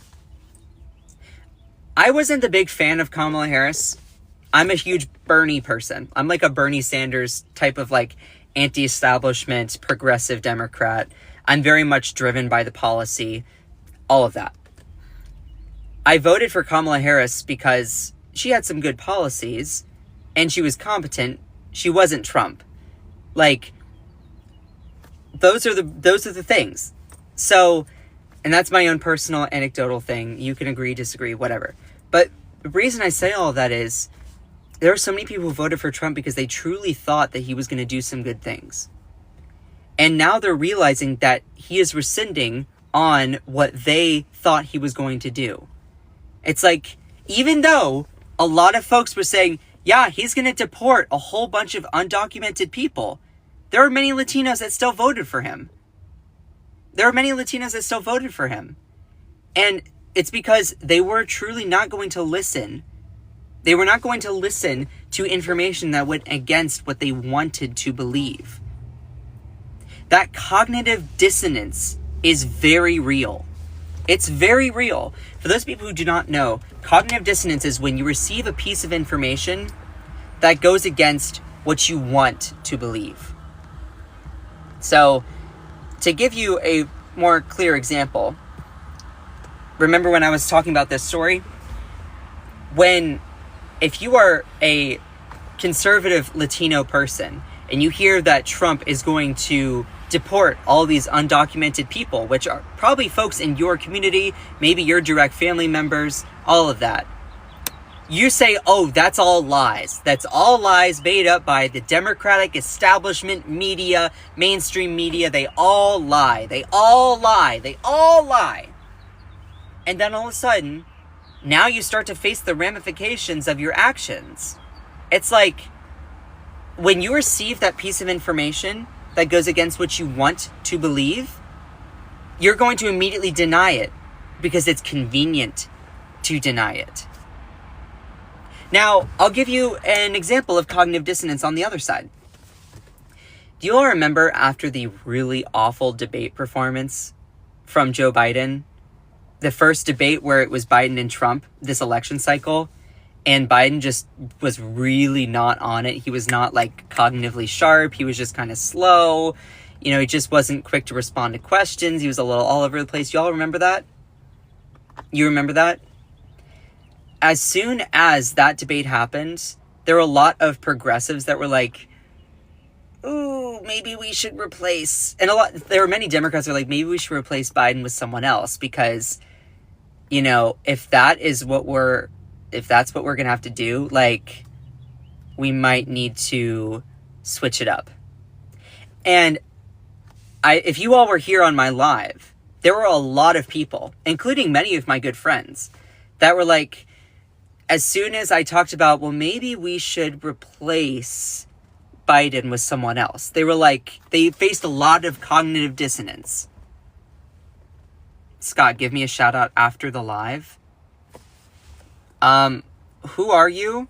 I wasn't a big fan of Kamala Harris. I'm a huge Bernie person. I'm like a Bernie Sanders type of, like, anti-establishment, progressive Democrat. I'm very much driven by the policy, all of that. I voted for Kamala Harris because she had some good policies and she was competent. She wasn't Trump. Like, those are the things. So, and that's my own personal anecdotal thing. You can agree, disagree, whatever. But the reason I say all of that is there are so many people who voted for Trump because they truly thought that he was going to do some good things. And now they're realizing that he is rescinding on what they thought he was going to do. It's like, even though a lot of folks were saying, yeah, he's going to deport a whole bunch of undocumented people, there are many Latinos that still voted for him. And it's because they were truly not going to listen. They were not going to listen to information that went against what they wanted to believe. That cognitive dissonance is very real. It's very real. For those people who do not know, cognitive dissonance is when you receive a piece of information that goes against what you want to believe. So, to give you a more clear example, remember when I was talking about this story? If you are a conservative Latino person and you hear that Trump is going to deport all these undocumented people, which are probably folks in your community, maybe your direct family members, all of that, you say, oh, that's all lies. That's all lies made up by the Democratic establishment media, mainstream media. They all lie. They all lie. They all lie. And then all of a sudden, now you start to face the ramifications of your actions. It's like, when you receive that piece of information that goes against what you want to believe, you're going to immediately deny it because it's convenient to deny it. Now, I'll give you an example of cognitive dissonance on the other side. Do you all remember after the really awful debate performance from Joe Biden? The first debate where it was Biden and Trump this election cycle, and Biden just was really not on it. He was not, like, cognitively sharp. He was just kind of slow. You know, he just wasn't quick to respond to questions. He was a little all over the place. Y'all remember that? You remember that? As soon as that debate happened, there were a lot of progressives that were like, ooh, maybe we should replace... And there were many Democrats who were like, maybe we should replace Biden with someone else because, you know, if that's what we're going to have to do, like, we might need to switch it up. And if you all were here on my live, there were a lot of people, including many of my good friends, that were like, as soon as I talked about, well, maybe we should replace Biden with someone else, they were like, they faced a lot of cognitive dissonance. Scott, give me a shout out after the live. Who are you?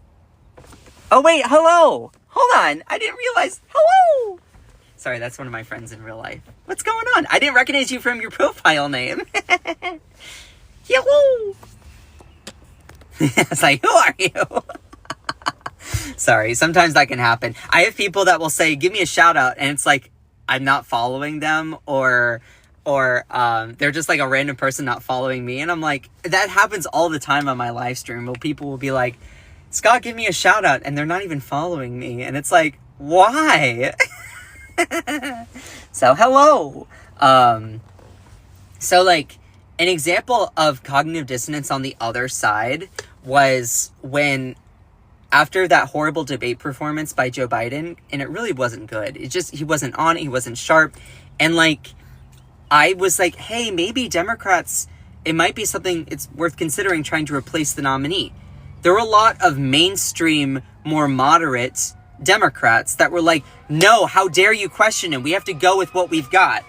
Oh, wait, hello. Hold on. I didn't realize. Hello. Sorry, that's one of my friends in real life. What's going on? I didn't recognize you from your profile name. Hello. It's like, who are you? Sorry, sometimes that can happen. I have people that will say, give me a shout out, and it's like, I'm not following them, or they're just like a random person not following me. And I'm like, that happens all the time on my live stream. Well, people will be like, Scott, give me a shout out, and they're not even following me. And it's like, why? So hello. So like an example of cognitive dissonance on the other side was when, after that horrible debate performance by Joe Biden, and it really wasn't good. It just, he wasn't on it, he wasn't sharp. And like, I was like, hey, maybe Democrats, it might be something it's worth considering trying to replace the nominee. There were a lot of mainstream, more moderate Democrats that were like, no, how dare you question him? We have to go with what we've got.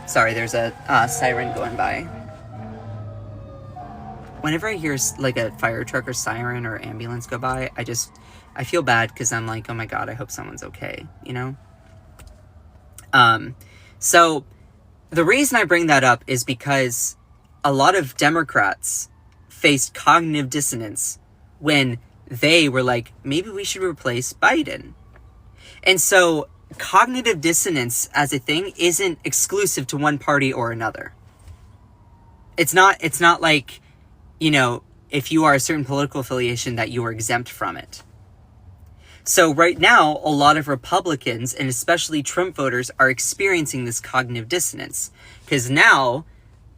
Sorry, there's a siren going by. Whenever I hear like a fire truck or siren or ambulance go by, I feel bad because I'm like, oh my God, I hope someone's okay, you know? So the reason I bring that up is because a lot of Democrats faced cognitive dissonance when they were like, maybe we should replace Biden. And so cognitive dissonance as a thing isn't exclusive to one party or another. It's not like, you know, if you are a certain political affiliation that you are exempt from it. So right now, a lot of Republicans, and especially Trump voters, are experiencing this cognitive dissonance. Because now,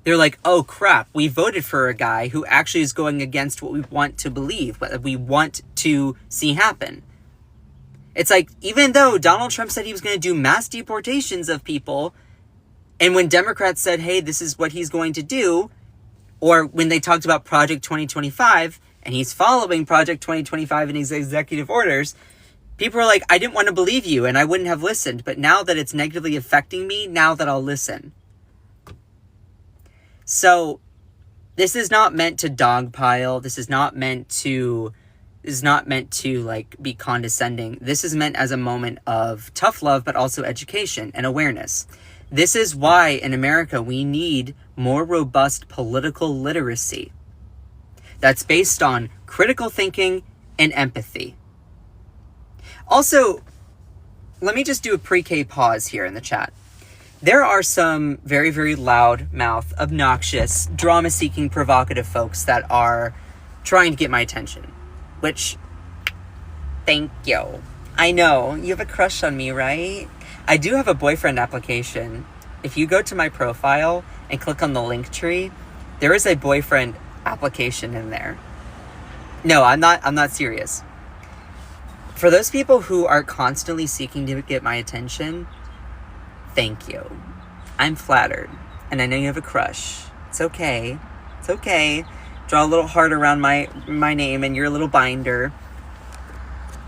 they're like, oh crap, we voted for a guy who actually is going against what we want to believe, what we want to see happen. It's like, even though Donald Trump said he was going to do mass deportations of people, and when Democrats said, hey, this is what he's going to do, or when they talked about Project 2025, and he's following Project 2025 in his executive orders, people are like, I didn't want to believe you, and I wouldn't have listened. But now that it's negatively affecting me, now that I'll listen. So, this is not meant to dogpile. This is not meant to like be condescending. This is meant as a moment of tough love, but also education and awareness. This is why in America we need more robust political literacy that's based on critical thinking and empathy. Also, let me just do a pre-K pause here in the chat. There are some very, very loud-mouthed, obnoxious, drama-seeking, provocative folks that are trying to get my attention. Which, thank you. I know, you have a crush on me, right? I do have a boyfriend application. If you go to my profile and click on the link tree, there is a boyfriend application in there. No, I'm not serious. For those people who are constantly seeking to get my attention, thank you. I'm flattered. And I know you have a crush. It's okay. It's okay. Draw a little heart around my name and your little binder.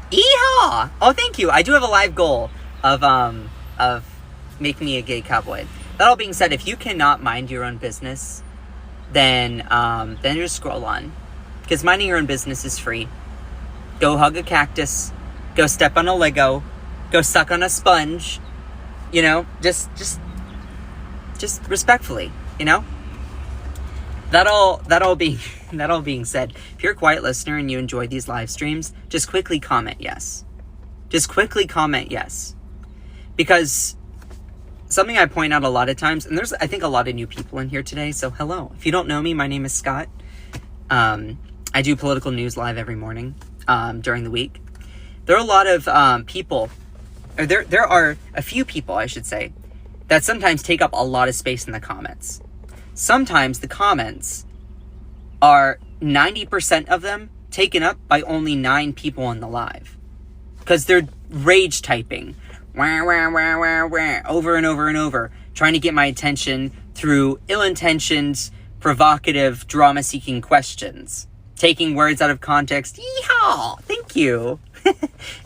Yeehaw! Oh, thank you. I do have a live goal of making me a gay cowboy. That all being said, if you cannot mind your own business, then just scroll on. Because minding your own business is free. Go hug a cactus. Go step on a Lego. Go suck on a sponge. You know, just respectfully, you know? That all being said, if you're a quiet listener and you enjoy these live streams, just quickly comment yes. Just quickly comment yes. Because something I point out a lot of times, and there's, I think, a lot of new people in here today, so hello. If you don't know me, my name is Scott. I do political news live every morning during the week. There are a lot of people, or there are a few people, I should say, that sometimes take up a lot of space in the comments. Sometimes the comments are 90% of them taken up by only 9 people in the live. Because they're rage typing. Wah, wah, wah, wah, wah, over and over and over. Trying to get my attention through ill-intentioned, provocative, drama-seeking questions. Taking words out of context. Yeehaw! Thank you!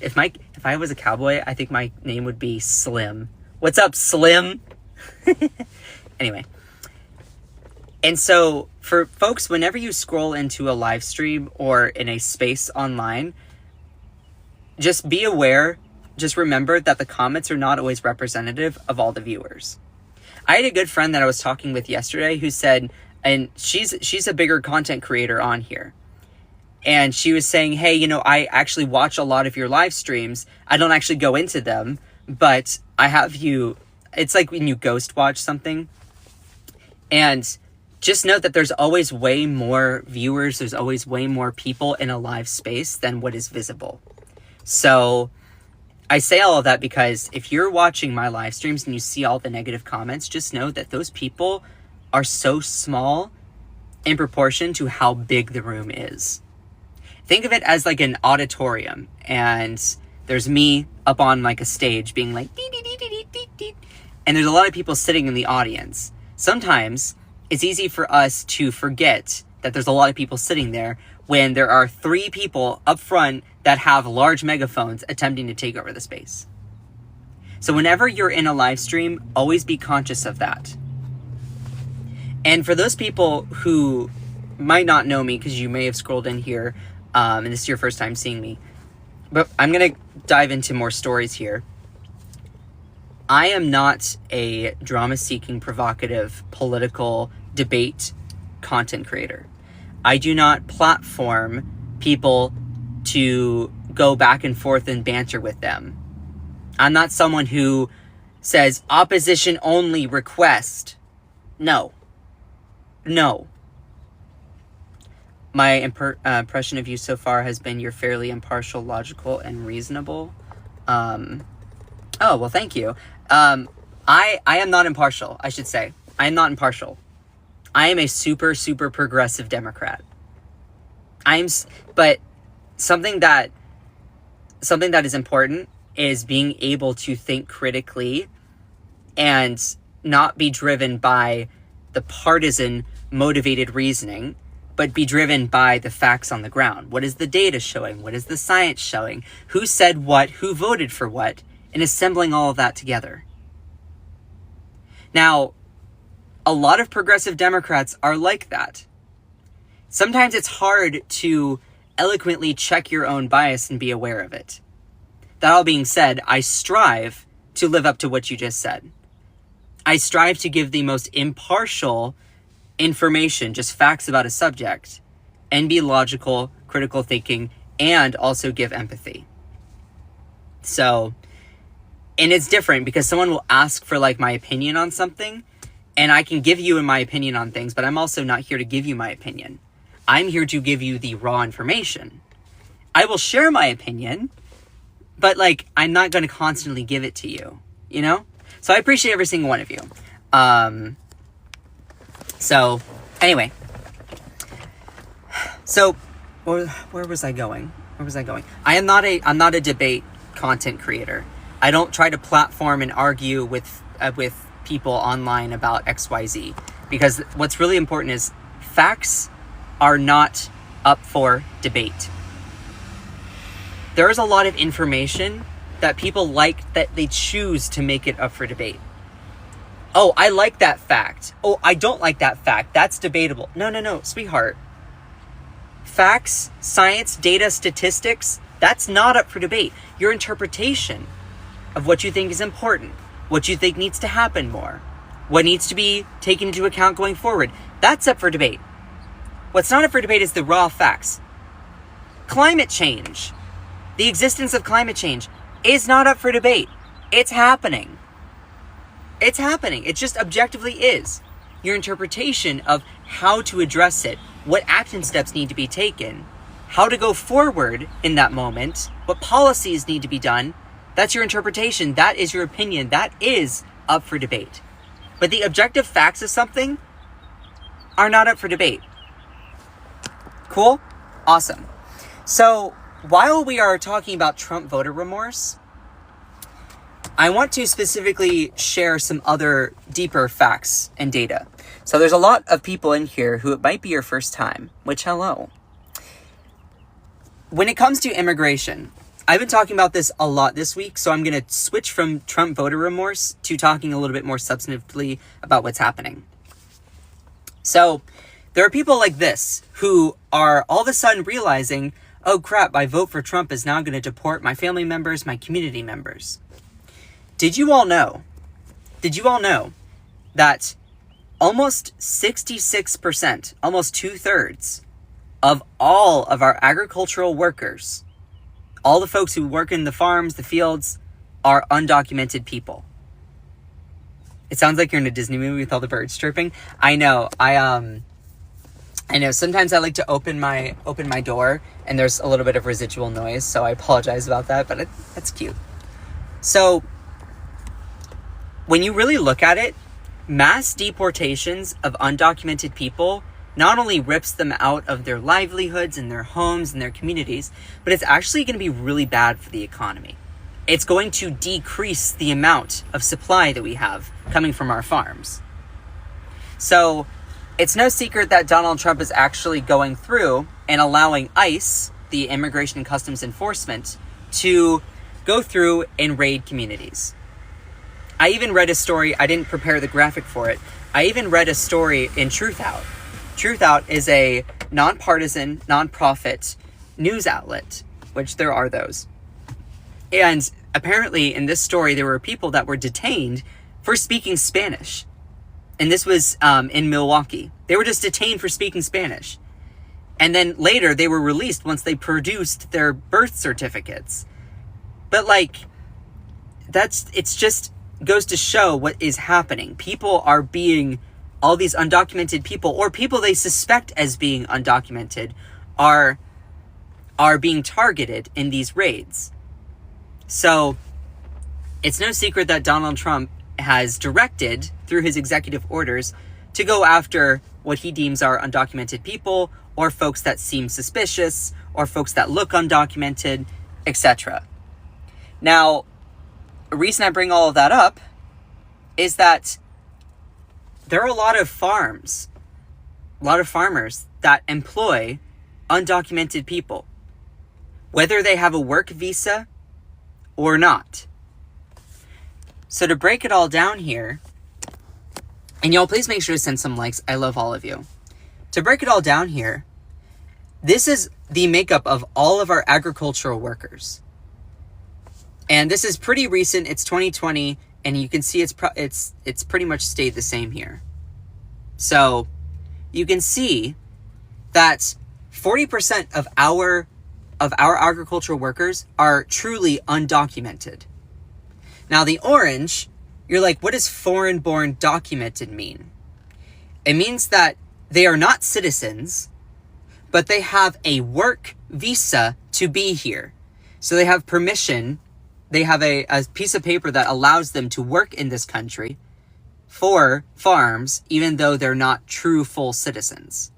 If I was a cowboy, I think my name would be Slim. What's up, Slim? Anyway. And so, for folks, whenever you scroll into a live stream or in a space online, just be aware, just remember that the comments are not always representative of all the viewers. I had a good friend that I was talking with yesterday who said, and she's a bigger content creator on here. And she was saying, hey, you know, I actually watch a lot of your live streams. I don't actually go into them, but I have you. It's like when you ghost watch something. And just note that there's always way more viewers. There's always way more people in a live space than what is visible. So I say all of that because if you're watching my live streams and you see all the negative comments, just know that those people are so small in proportion to how big the room is. Think of it as like an auditorium, and there's me up on like a stage being like, dee, dee, dee, dee, dee, dee, dee. And there's a lot of people sitting in the audience. Sometimes it's easy for us to forget that there's a lot of people sitting there when there are 3 people up front that have large megaphones attempting to take over the space. So whenever you're in a live stream, always be conscious of that. And for those people who might not know me, because you may have scrolled in here, and this is your first time seeing me, but I'm going to dive into more stories here. I am not a drama-seeking, provocative, political debate content creator. I do not platform people to go back and forth and banter with them. I'm not someone who says, opposition only request. No. My impression of you so far has been you're fairly impartial, logical, and reasonable. Oh, well, thank you. I am not impartial, I should say. I am not impartial. I am a super, super progressive Democrat. But something that is important is being able to think critically and not be driven by the partisan motivated reasoning, but be driven by the facts on the ground. What is the data showing? What is the science showing? Who said what? Who voted for what? And assembling all of that together. Now, a lot of progressive Democrats are like that. Sometimes it's hard to eloquently check your own bias and be aware of it. That all being said, I strive to live up to what you just said. I strive to give the most impartial information, just facts about a subject, and be logical, critical thinking, and also give empathy. So, and it's different because someone will ask for like my opinion on something, and I can give you my opinion on things, but I'm also not here to give you my opinion. I'm here to give you the raw information. I will share my opinion, but like, I'm not going to constantly give it to you, you know? So I appreciate every single one of you. So anyway, so where was I going? I'm not a debate content creator. I don't try to platform and argue with people online about XYZ, because what's really important is facts are not up for debate. There is a lot of information that people like that they choose to make it up for debate. Oh, I like that fact. Oh, I don't like that fact. That's debatable. No, sweetheart. Facts, science, data, statistics, that's not up for debate. Your interpretation of what you think is important, what you think needs to happen more, what needs to be taken into account going forward, that's up for debate. What's not up for debate is the raw facts. Climate change, the existence of climate change, is not up for debate. It's happening. It's happening. It just objectively is. Your interpretation of how to address it, what action steps need to be taken, how to go forward in that moment, what policies need to be done, that's your interpretation. That is your opinion. That is up for debate. But the objective facts of something are not up for debate. Cool? Awesome. So, while we are talking about Trump voter remorse, I want to specifically share some other deeper facts and data. So there's a lot of people in here who it might be your first time, which hello. When it comes to immigration, I've been talking about this a lot this week, so I'm going to switch from Trump voter remorse to talking a little bit more substantively about what's happening. So there are people like this who are all of a sudden realizing, oh crap, my vote for Trump is now going to deport my family members, my community members. Did you all know that almost 66%, almost 2/3 of all of our agricultural workers, all the folks who work in the farms, the fields, are undocumented people. It sounds like you're in a Disney movie with all the birds chirping. I know. I know sometimes I like to open my door and there's a little bit of residual noise, so I apologize about that, but that's cute. So when you really look at it, mass deportations of undocumented people not only rips them out of their livelihoods and their homes and their communities, but it's actually going to be really bad for the economy. It's going to decrease the amount of supply that we have coming from our farms. So it's no secret that Donald Trump is actually going through and allowing ICE, the Immigration and Customs Enforcement, to go through and raid communities. I even read a story, I didn't prepare the graphic for it, I even read a story in Truth Out. Truth Out is a nonpartisan, nonprofit news outlet, which there are those. And apparently in this story, there were people that were detained for speaking Spanish. And this was in Milwaukee. They were just detained for speaking Spanish. And then later they were released once they produced their birth certificates. But it's just goes to show what is happening. People are being, all these undocumented people, or people they suspect as being undocumented, are being targeted in these raids. So it's no secret that Donald Trump has directed through his executive orders to go after what he deems are undocumented people, or folks that seem suspicious, or folks that look undocumented, etc. Now, the reason I bring all of that up is that there are a lot of farmers that employ undocumented people, whether they have a work visa or not. So to break it all down here, and y'all please make sure to send some likes, I love all of you. To break it all down here, this is the makeup of all of our agricultural workers. And this is pretty recent, it's 2020, and you can see it's pretty much stayed the same here. So you can see that 40% of our agricultural workers are truly undocumented. Now the orange, you're like, what does foreign-born documented mean? It means that they are not citizens, but they have a work visa to be here. So they have permission, they have a piece of paper that allows them to work in this country for farms, even though they're not true full citizens.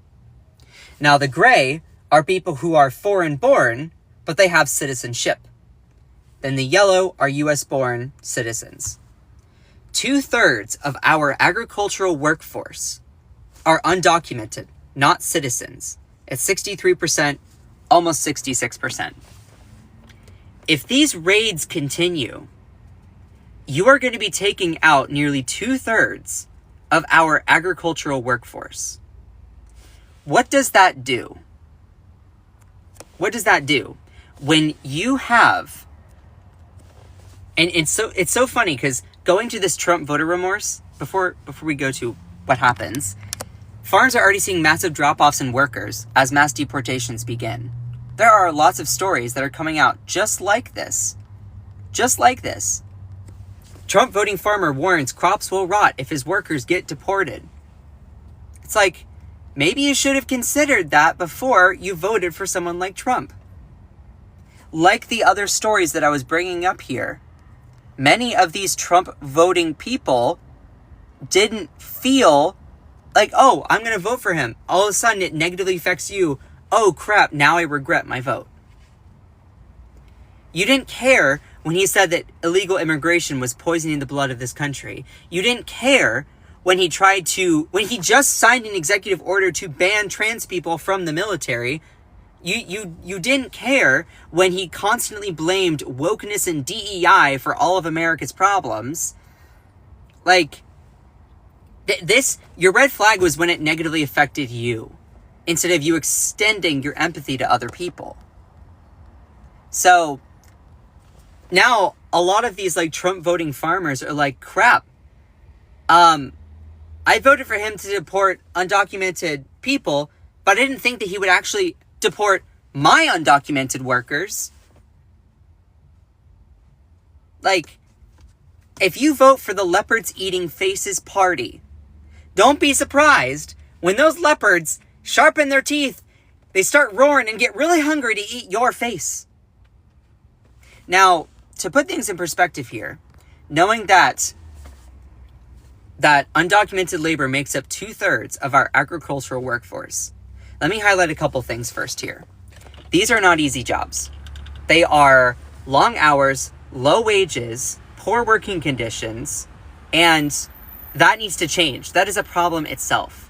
Now the gray are people who are foreign-born, but they have citizenship. Then the yellow are US-born citizens. 2/3 of our agricultural workforce are undocumented, not citizens. It's 63%, almost 66%. If these raids continue, you are going to be taking out nearly 2/3 of our agricultural workforce. What does that do? What does that do? When you have, and it's so funny because going to this Trump voter remorse, before we go to what happens, farms are already seeing massive drop-offs in workers as mass deportations begin. There are lots of stories that are coming out just like this. Just like this. Trump voting farmer warns crops will rot if his workers get deported. It's like, maybe you should have considered that before you voted for someone like Trump. Like the other stories that I was bringing up here, many of these Trump voting people didn't feel like, oh, I'm going to vote for him. All of a sudden it negatively affects you. Oh crap, now I regret my vote. You didn't care when he said that illegal immigration was poisoning the blood of this country. You didn't care when he just signed an executive order to ban trans people from the military. You didn't care when he constantly blamed wokeness and DEI for all of America's problems. Like, your red flag was when it negatively affected you, instead of you extending your empathy to other people. So now a lot of these like Trump voting farmers are like, crap, I'm I voted for him to deport undocumented people, but I didn't think that he would actually deport my undocumented workers. Like, if you vote for the leopards eating faces party, don't be surprised when those leopards sharpen their teeth, they start roaring and get really hungry to eat your face. Now, to put things in perspective here, knowing that undocumented labor makes up 2/3 of our agricultural workforce, let me highlight a couple things first here. These are not easy jobs. They are long hours, low wages, poor working conditions, and that needs to change. That is a problem itself.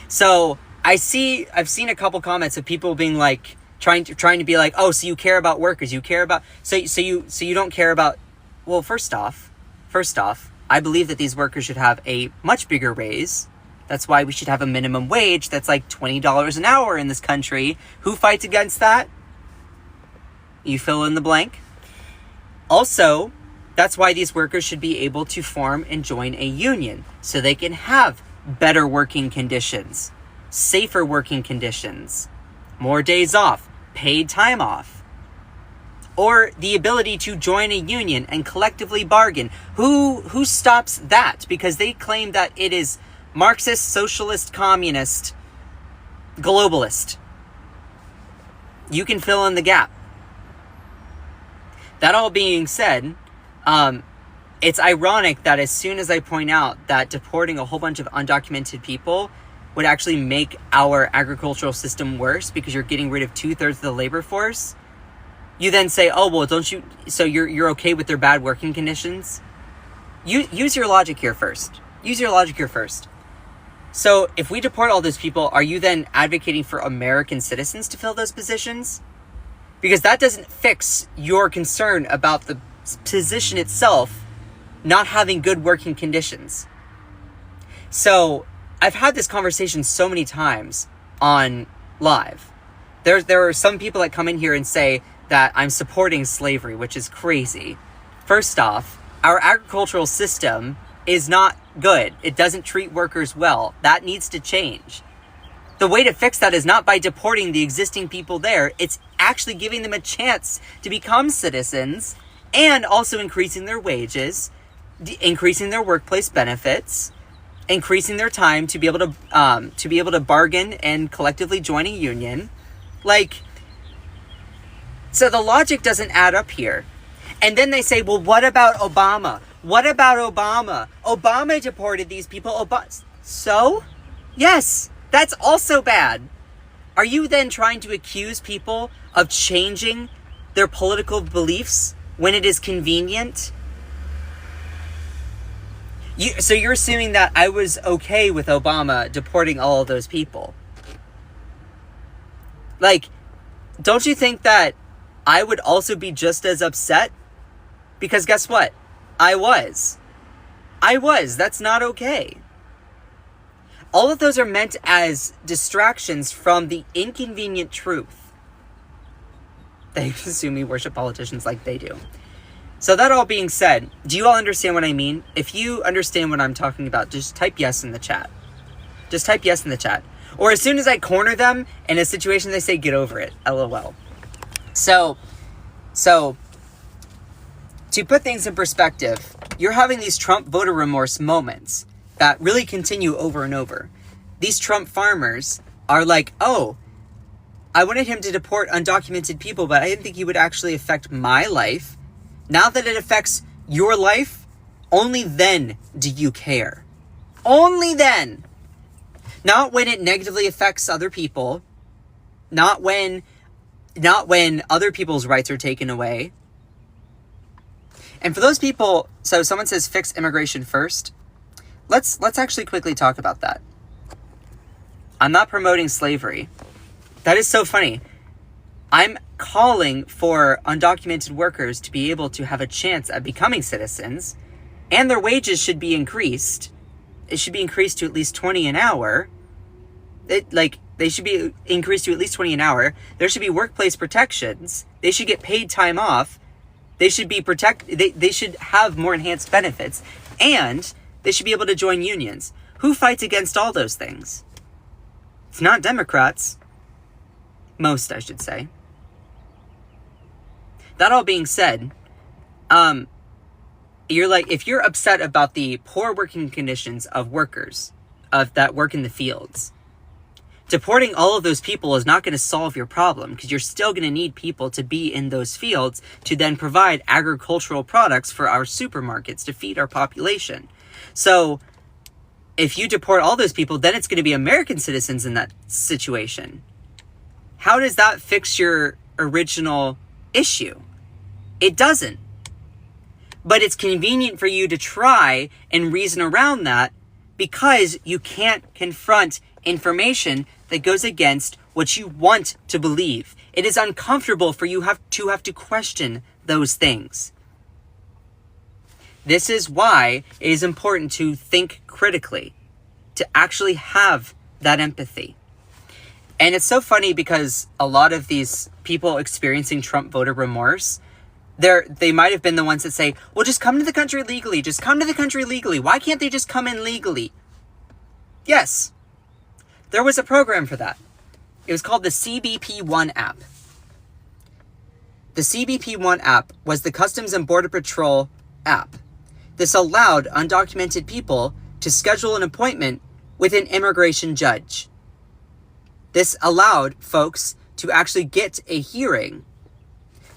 So I've seen a couple comments of people being like, trying to be like, oh, so you care about workers, you care about, so you don't care about, well, first off, I believe that these workers should have a much bigger raise. That's why we should have a minimum wage that's like $20 an hour in this country. Who fights against that? You fill in the blank. Also, that's why these workers should be able to form and join a union so they can have better working conditions, safer working conditions, more days off, paid time off, or the ability to join a union and collectively bargain. Who stops that? Because they claim that it is Marxist, socialist, communist, globalist. You can fill in the gap. That all being said, it's ironic that as soon as I point out that deporting a whole bunch of undocumented people would actually make our agricultural system worse because you're getting rid of 2/3 of the labor force, you then say, oh, well, so you're okay with their bad working conditions? Use your logic here first. So if we deport all those people, are you then advocating for American citizens to fill those positions? Because that doesn't fix your concern about the position itself not having good working conditions. So I've had this conversation so many times on live. There are some people that come in here and say that I'm supporting slavery, which is crazy. First off, our agricultural system is not good. It doesn't treat workers well. That needs to change. The way to fix that is not by deporting the existing people there. It's actually giving them a chance to become citizens and also increasing their wages, increasing their workplace benefits, increasing their time to be able to bargain and collectively join a union. So the logic doesn't add up here. And then they say, well, what about Obama? Obama deported these people. So? Yes, that's also bad. Are you then trying to accuse people of changing their political beliefs when it is convenient? So you're assuming that I was okay with Obama deporting all of those people. Don't you think that I would also be just as upset? Because guess what? I was. That's not okay. All of those are meant as distractions from the inconvenient truth. They assume we worship politicians like they do. So that all being said, do you all understand what I mean? If you understand what I'm talking about, just type yes in the chat. Or as soon as I corner them in a situation, they say, get over it. LOL. So to put things in perspective, you're having these Trump voter remorse moments that really continue over and over. These Trump farmers are like, oh, I wanted him to deport undocumented people, but I didn't think he would actually affect my life. Now that it affects your life, only then do you care. Only then. Not when it negatively affects other people. Not when other people's rights are taken away. And for those people, so someone says fix immigration first. Let's actually quickly talk about that. I'm not promoting slavery. That is so funny. I'm calling for undocumented workers to be able to have a chance at becoming citizens, and their wages should be increased. It should be increased to at least $20 an hour. They should be increased to at least $20 an hour. There should be workplace protections. They should get paid time off. They should be protected. They should have more enhanced benefits, and they should be able to join unions. Who fights against all those things? It's not Democrats. Most, I should say. That all being said, you're like, if you're upset about the poor working conditions of workers that work in the fields, deporting all of those people is not going to solve your problem, because you're still going to need people to be in those fields to then provide agricultural products for our supermarkets to feed our population. So if you deport all those people, then it's going to be American citizens in that situation. How does that fix your original issue? It doesn't. But it's convenient for you to try and reason around that, because you can't confront information that goes against what you want to believe. It is uncomfortable for you to have to question those things. This is why it is important to think critically, to actually have that empathy. And it's so funny, because a lot of these people experiencing Trump voter remorse, they might have been the ones that say, well, just come to the country legally. Just come to the country legally. Why can't they just come in legally? Yes, there was a program for that. It was called the CBP One app. The CBP One app was the Customs and Border Patrol app. This allowed undocumented people to schedule an appointment with an immigration judge. This allowed folks to actually get a hearing.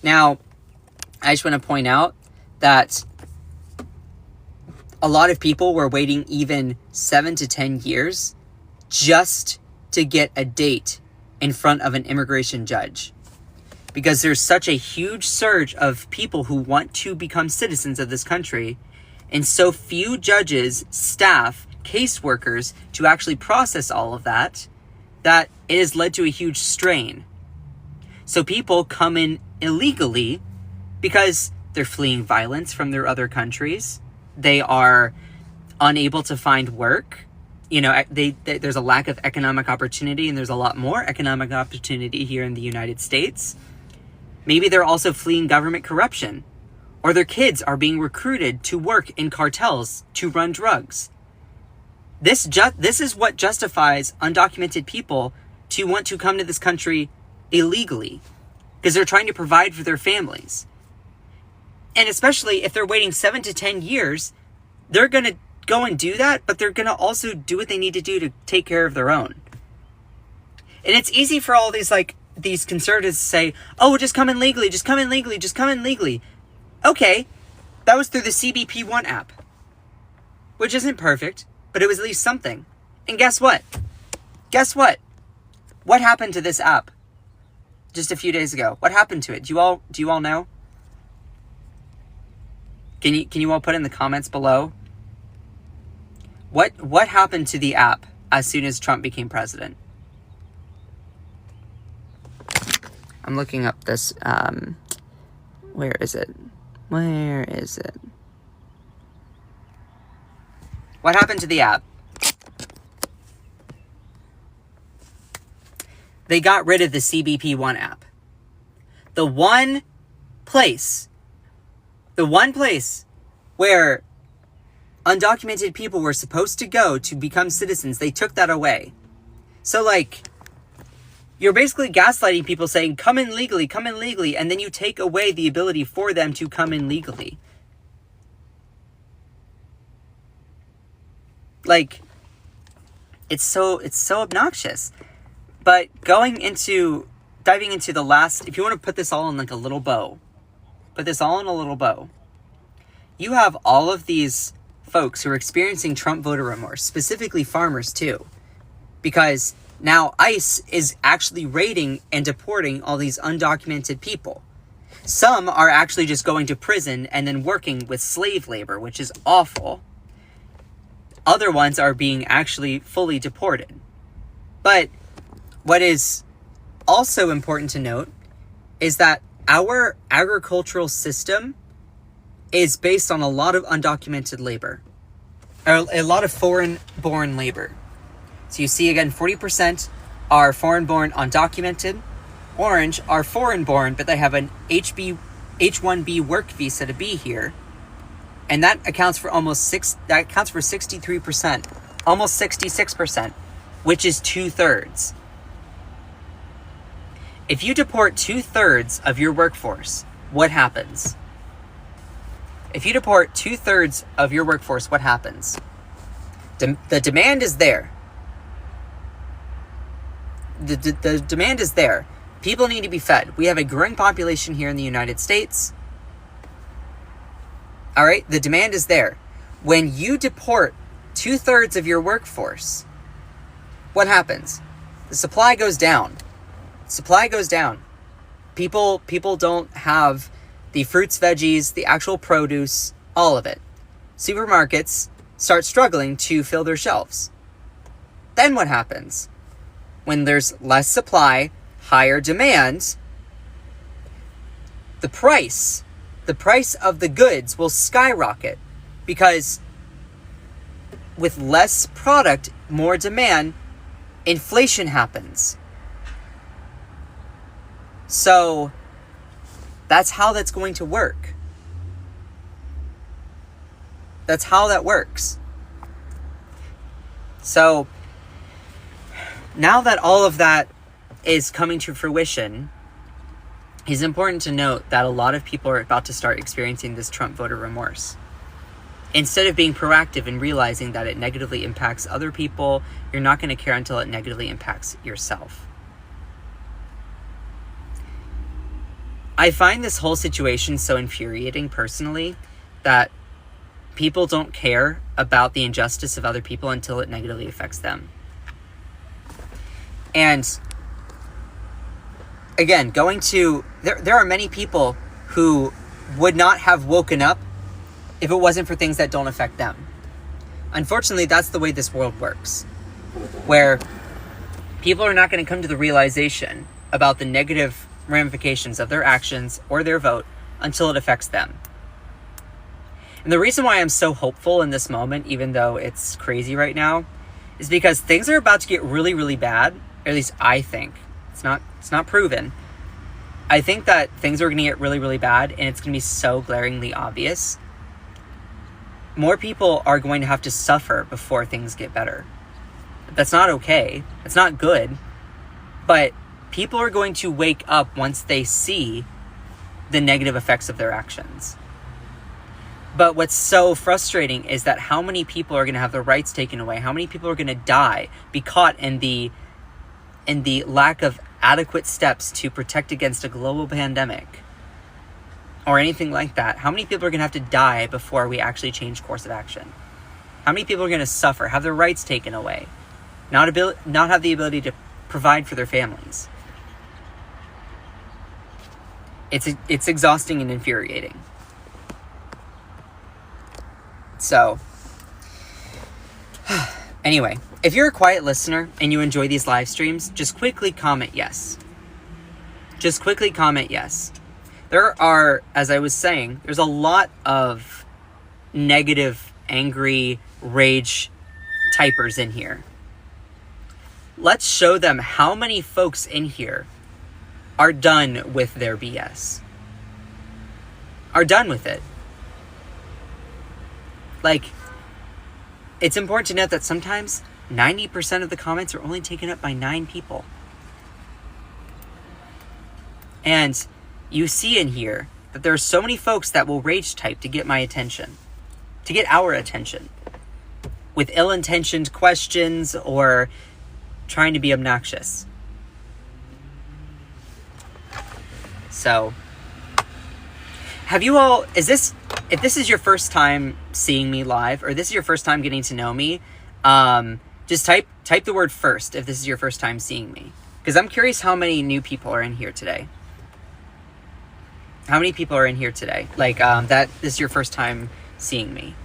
Now, I just want to point out that a lot of people were waiting even 7 to 10 years just to get a date in front of an immigration judge, because there's such a huge surge of people who want to become citizens of this country, and so few judges, staff, caseworkers to actually process all of that, that it has led to a huge strain. So people come in illegally because they're fleeing violence from their other countries. They are unable to find work. You know, there's a lack of economic opportunity, and there's a lot more economic opportunity here in the United States. Maybe they're also fleeing government corruption, or their kids are being recruited to work in cartels to run drugs. This is what justifies undocumented people to want to come to this country illegally, because they're trying to provide for their families. And especially if they're waiting 7 to 10 years, they're going to go and do that, but they're going to also do what they need to do to take care of their own. And it's easy for all these conservatives to say, oh, just come in legally, just come in legally, just come in legally. Okay, that was through the CBP One app, which isn't perfect, but it was at least something. And guess what? What happened to this app just a few days ago? What happened to it? Do you all know? Can you all put in the comments below? What happened to the app as soon as Trump became president? I'm looking up this, where is it? What happened to the app? They got rid of the CBP One app. The one place where undocumented people were supposed to go to become citizens, they took that away. So, you're basically gaslighting people, saying, come in legally, and then you take away the ability for them to come in legally. It's so obnoxious. But diving into the last, if you want to put this all in a little bow, you have all of these folks who are experiencing Trump voter remorse, specifically farmers too, because now ICE is actually raiding and deporting all these undocumented people. Some are actually just going to prison and then working with slave labor, which is awful. Other ones are being actually fully deported. But what is also important to note is that our agricultural system is based on a lot of undocumented labor, or a lot of foreign-born labor. So you see, again, 40% are foreign-born undocumented. Orange are foreign-born, but they have an H-1B work visa to be here. And that accounts for 63% almost 66%, which is 2/3. If you deport 2/3 of your workforce, what happens? If you deport 2/3 of your workforce, what happens? The demand is there. The demand is there. People need to be fed. We have a growing population here in the United States. All right, the demand is there. When you deport 2/3 of your workforce, what happens? The supply goes down. Supply goes down. People don't have the fruits, veggies, the actual produce, all of it. Supermarkets start struggling to fill their shelves. Then what happens? When there's less supply, higher demand, the price of the goods will skyrocket, because with less product, more demand, inflation happens. So that's how that's going to work. That's how that works. So now that all of that is coming to fruition, it's important to note that a lot of people are about to start experiencing this Trump voter remorse. Instead of being proactive and realizing that it negatively impacts other people, you're not going to care until it negatively impacts yourself. I find this whole situation so infuriating personally, that people don't care about the injustice of other people until it negatively affects them. And again, there are many people who would not have woken up if it wasn't for things that don't affect them. Unfortunately, that's the way this world works, where people are not going to come to the realization about the negative ramifications of their actions or their vote until it affects them. And the reason why I'm so hopeful in this moment, even though it's crazy right now, is because things are about to get really, really bad. Or at least I think. It's not proven. I think that things are going to get really, really bad, and it's going to be so glaringly obvious. More people are going to have to suffer before things get better. That's not okay. It's not good. But people are going to wake up once they see the negative effects of their actions. But what's so frustrating is that how many people are going to have their rights taken away? How many people are going to die, be caught in the lack of adequate steps to protect against a global pandemic or anything like that? How many people are going to have to die before we actually change course of action? How many people are going to suffer, have their rights taken away, not have the ability to provide for their families? It's exhausting and infuriating. So, anyway, if you're a quiet listener and you enjoy these live streams, just quickly comment yes. Just quickly comment yes. There are, as I was saying, there's a lot of negative, angry, rage typers in here. Let's show them how many folks in here are done with their BS. Are done with it. Like, it's important to note that sometimes 90% of the comments are only taken up by 9 people. And you see in here that there are so many folks that will rage type to get my attention, to get our attention, with ill-intentioned questions or trying to be obnoxious. So, have you all, if this is your first time seeing me live, or this is your first time getting to know me, just type the word first if this is your first time seeing me. Because I'm curious how many new people are in here today. How many people are in here today? Like, that this is your first time seeing me.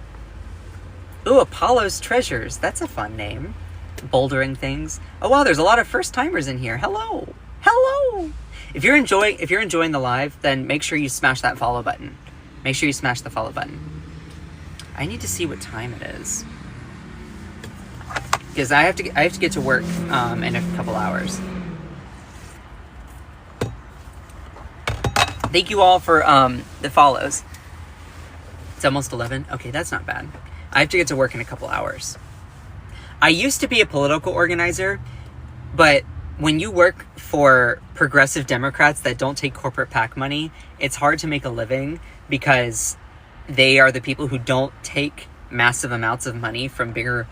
Ooh, Apollo's Treasures. That's a fun name. Bouldering things. Oh wow, there's a lot of first timers in here. Hello. Hello. If you're enjoying the live, then make sure you smash that follow button. Make sure you smash the follow button. I need to see what time it is, because I have to get to work in a couple hours. Thank you all for the follows. It's almost 11. Okay, that's not bad. I have to get to work in a couple hours. I used to be a political organizer, but when you work for progressive Democrats that don't take corporate PAC money, it's hard to make a living because they are the people who don't take massive amounts of money from bigger,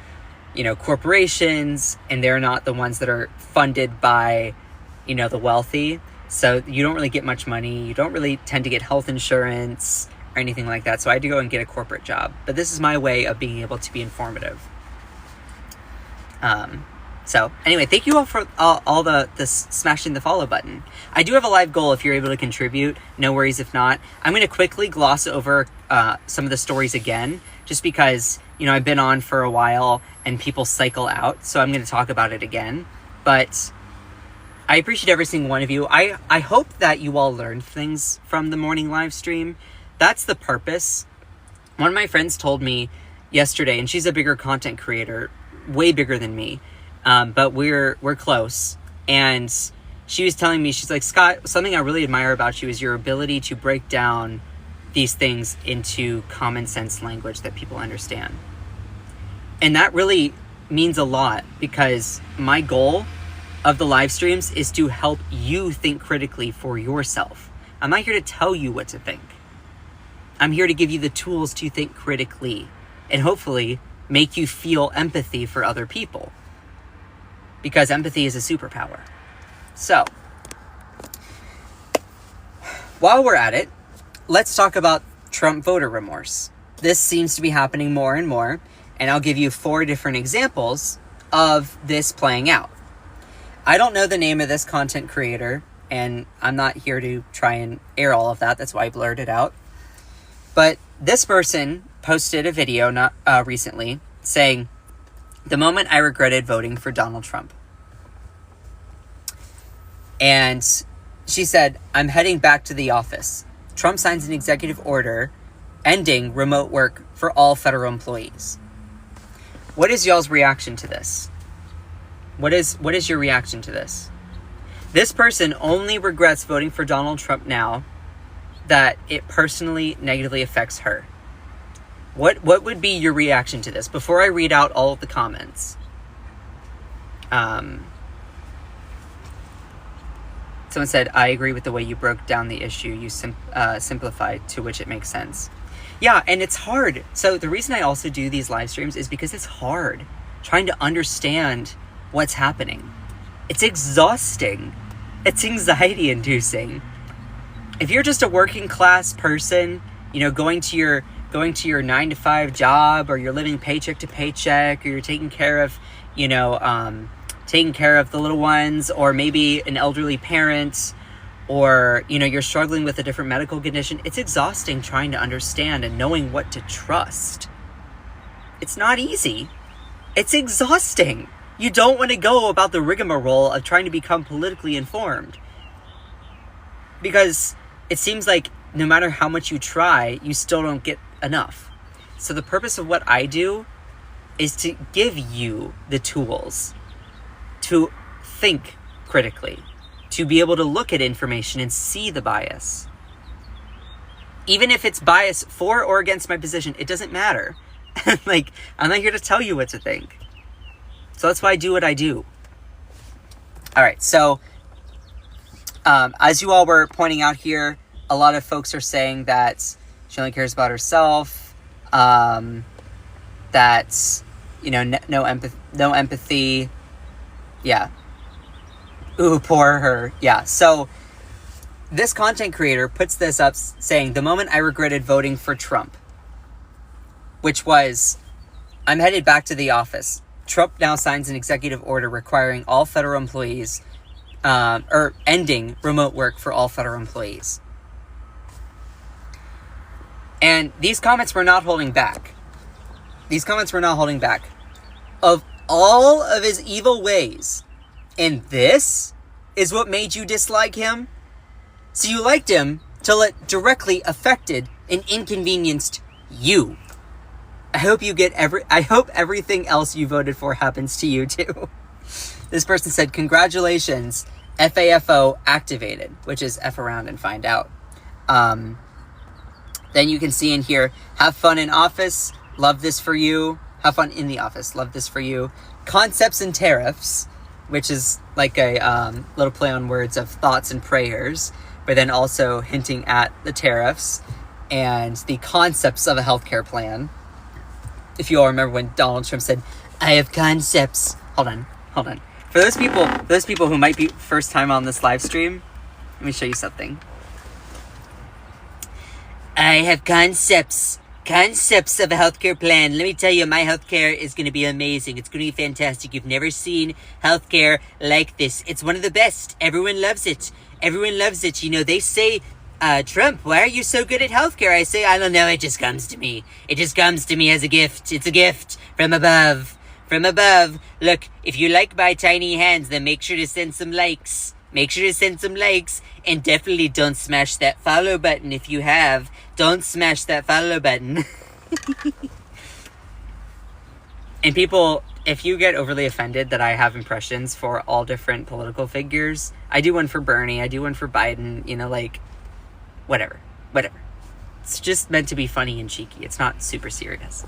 corporations, and they're not the ones that are funded by, the wealthy. So you don't really get much money. You don't really tend to get health insurance or anything like that. So I had to go and get a corporate job. But this is my way of being able to be informative. So anyway, thank you all for all the smashing the follow button. I do have a live goal if you're able to contribute. No worries if not. I'm going to quickly gloss over some of the stories again, just because, I've been on for a while and people cycle out. So I'm going to talk about it again. But I appreciate every single one of you. I hope that you all learned things from the morning live stream. That's the purpose. One of my friends told me yesterday, and she's a bigger content creator, way bigger than me, but we're close. And she was telling me, she's like, Scott, something I really admire about you is your ability to break down these things into common sense language that people understand. And that really means a lot, because my goal of the live streams is to help you think critically for yourself. I'm not here to tell you what to think. I'm here to give you the tools to think critically and hopefully make you feel empathy for other people, because empathy is a superpower. So, while we're at it, let's talk about Trump voter remorse. This seems to be happening more and more, and I'll give you 4 different examples of this playing out. I don't know the name of this content creator, and I'm not here to try and air all of that. That's why I blurred it out. But this person posted a video not recently saying, "The moment I regretted voting for Donald Trump." And she said, "I'm heading back to the office. Trump signs an executive order ending remote work for all federal employees." What is y'all's reaction to this? What is your reaction to this? This person only regrets voting for Donald Trump now that it personally negatively affects her. What would be your reaction to this? Before I read out all of the comments. Someone said, "I agree with the way you broke down the issue. You simplified, to which it makes sense." Yeah, and it's hard. So the reason I also do these live streams is because it's hard trying to understand what's happening. It's exhausting. It's anxiety inducing. If you're just a working class person, going to your 9-to-5 job, or you're living paycheck to paycheck, or you're taking care of the little ones, or maybe an elderly parent, or you're struggling with a different medical condition, it's exhausting trying to understand and knowing what to trust. It's not easy. It's exhausting. You don't want to go about the rigmarole of trying to become politically informed, because it seems like no matter how much you try, you still don't get enough. So the purpose of what I do is to give you the tools to think critically, to be able to look at information and see the bias. Even if it's bias for or against my position, it doesn't matter. I'm not here to tell you what to think. So that's why I do what I do. All right, so as you all were pointing out here, a lot of folks are saying that she only cares about herself, that, no empathy. Yeah. Ooh, poor her. Yeah, so this content creator puts this up saying, "The moment I regretted voting for Trump," which was, "I'm headed back to the office. Trump now signs an executive order requiring all federal employees, or ending remote work for all federal employees." And these comments were not holding back. Of all of his evil ways, and this is what made you dislike him? So you liked him till it directly affected and inconvenienced you. I hope everything else you voted for happens to you too. This person said, "Congratulations, FAFO activated," which is F around and find out. Then you can see in here, "Have fun in office. Love this for you." Have fun in the office. Love this for you. concepts and tariffs, which is like a little play on words of thoughts and prayers, but then also hinting at the tariffs and the concepts of a healthcare plan. If you all remember when Donald Trump said, "I have concepts." Hold on. For those people who might be first time on this live stream, let me show you something. I have concepts of a healthcare plan. Let me tell you, my healthcare is going to be amazing. It's going to be fantastic. You've never seen healthcare like this. It's one of the best. Everyone loves it. You know, they say, Trump, why are you so good at healthcare? I say, I don't know. It just comes to me. It just comes to me as a gift. It's a gift from above. Look, if you like my tiny hands, then make sure to send some likes. And definitely don't smash that follow button if you have. Don't smash that follow button. And people, if you get overly offended that I have impressions for all different political figures, I do one for Bernie, I do one for Biden, you know, like, whatever. It's just meant to be funny and cheeky. It's not super serious.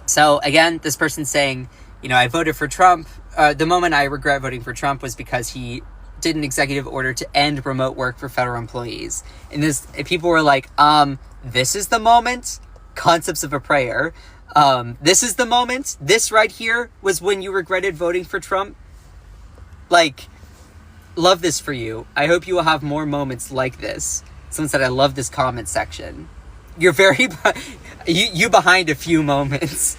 So again, this person's saying, you know, I voted for Trump. The moment I regret voting for Trump was because he did an executive order to end remote work for federal employees. And people were like, this is the moment, concepts of a prayer. This is the moment. This right here was when you regretted voting for Trump. Like, love this for you. I hope you will have more moments like this. Someone said, I love this comment section. You're very, you behind a few moments.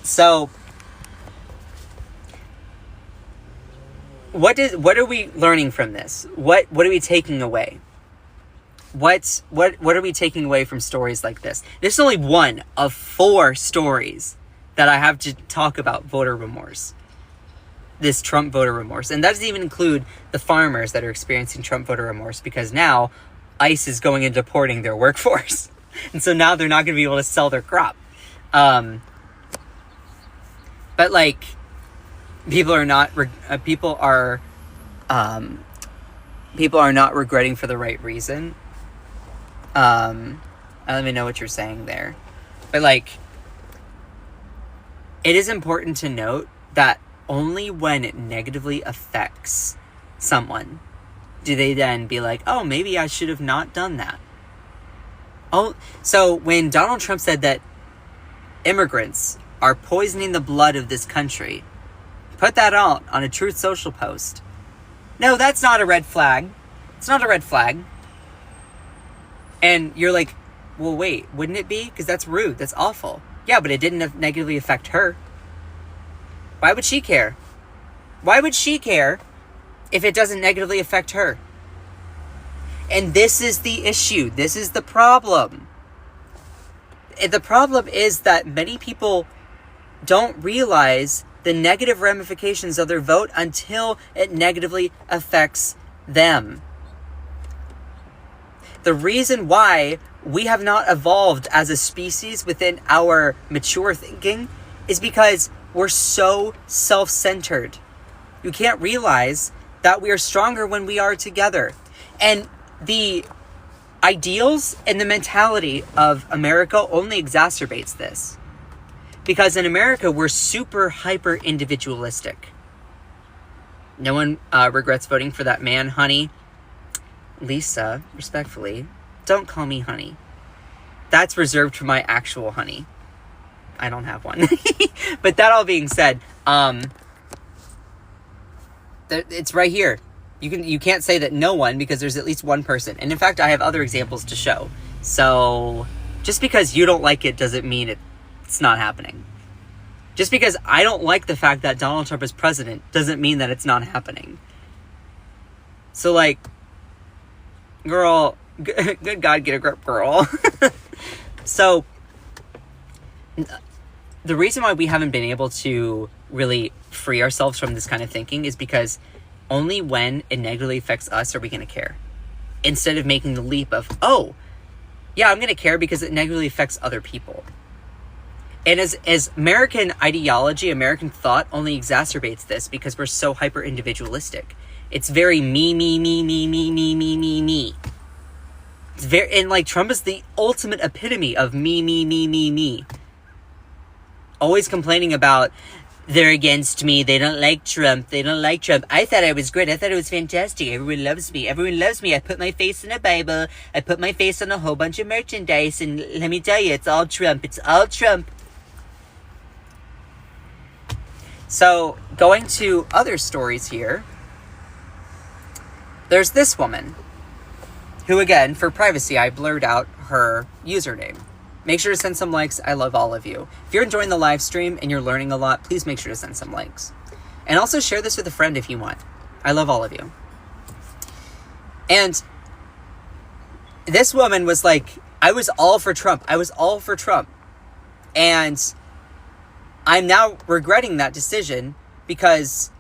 So, what are we learning from this? What are we taking away? What are we taking away from stories like this? This is only one of 4 stories that I have to talk about voter remorse. This Trump voter remorse. And that doesn't even include the farmers that are experiencing Trump voter remorse, because now ICE is going and deporting their workforce. And so now they're not going to be able to sell their crop. But like, people are not regretting for the right reason. I don't even know what you're saying there. But like, it is important to note that only when it negatively affects someone do they then be like, oh, maybe I should have not done that. Oh, so when Donald Trump said that immigrants are poisoning the blood of this country, put that out on a Truth Social post. No, that's not a red flag. It's not a red flag. And you're like, well, wait, wouldn't it be? Because that's rude. That's awful. Yeah, but it didn't negatively affect her. Why would she care? Why would she care if it doesn't negatively affect her? And this is the issue. This is the problem. The problem is that many people don't realize the negative ramifications of their vote until it negatively affects them. The reason why we have not evolved as a species within our mature thinking is because we're so self-centered. You can't realize that we are stronger when we are together. And the ideals and the mentality of America only exacerbates this. Because in America, we're super hyper individualistic. No one regrets voting for that man, honey. Lisa, respectfully, don't call me honey. That's reserved for my actual honey. I don't have one. But that all being said, it's right here. You can't say that no one, because there's at least one person. And in fact, I have other examples to show. So just because you don't like it doesn't mean it's not happening. Just because I don't like the fact that Donald Trump is president doesn't mean that it's not happening. So like, girl, good God, get a grip, girl. So the reason why we haven't been able to really free ourselves from this kind of thinking is because only when it negatively affects us are we going to care. Instead of making the leap of, oh, yeah, I'm going to care because it negatively affects other people. And as American ideology, American thought only exacerbates this because we're so hyper individualistic. It's very me. It's very, and like Trump is the ultimate epitome of me. always complaining about, they're against me, they don't like Trump, I thought I was great, I thought it was fantastic, everyone loves me, I put my face in a Bible, I put my face on a whole bunch of merchandise, and let me tell you, it's all Trump. So, going to other stories here, there's this woman, who again, for privacy, I blurred out her username. Make sure to send some likes. I love all of you. If you're enjoying the live stream and you're learning a lot, please make sure to send some likes. And also share this with a friend if you want. I love all of you. And this woman was like, I was all for Trump. And I'm now regretting that decision because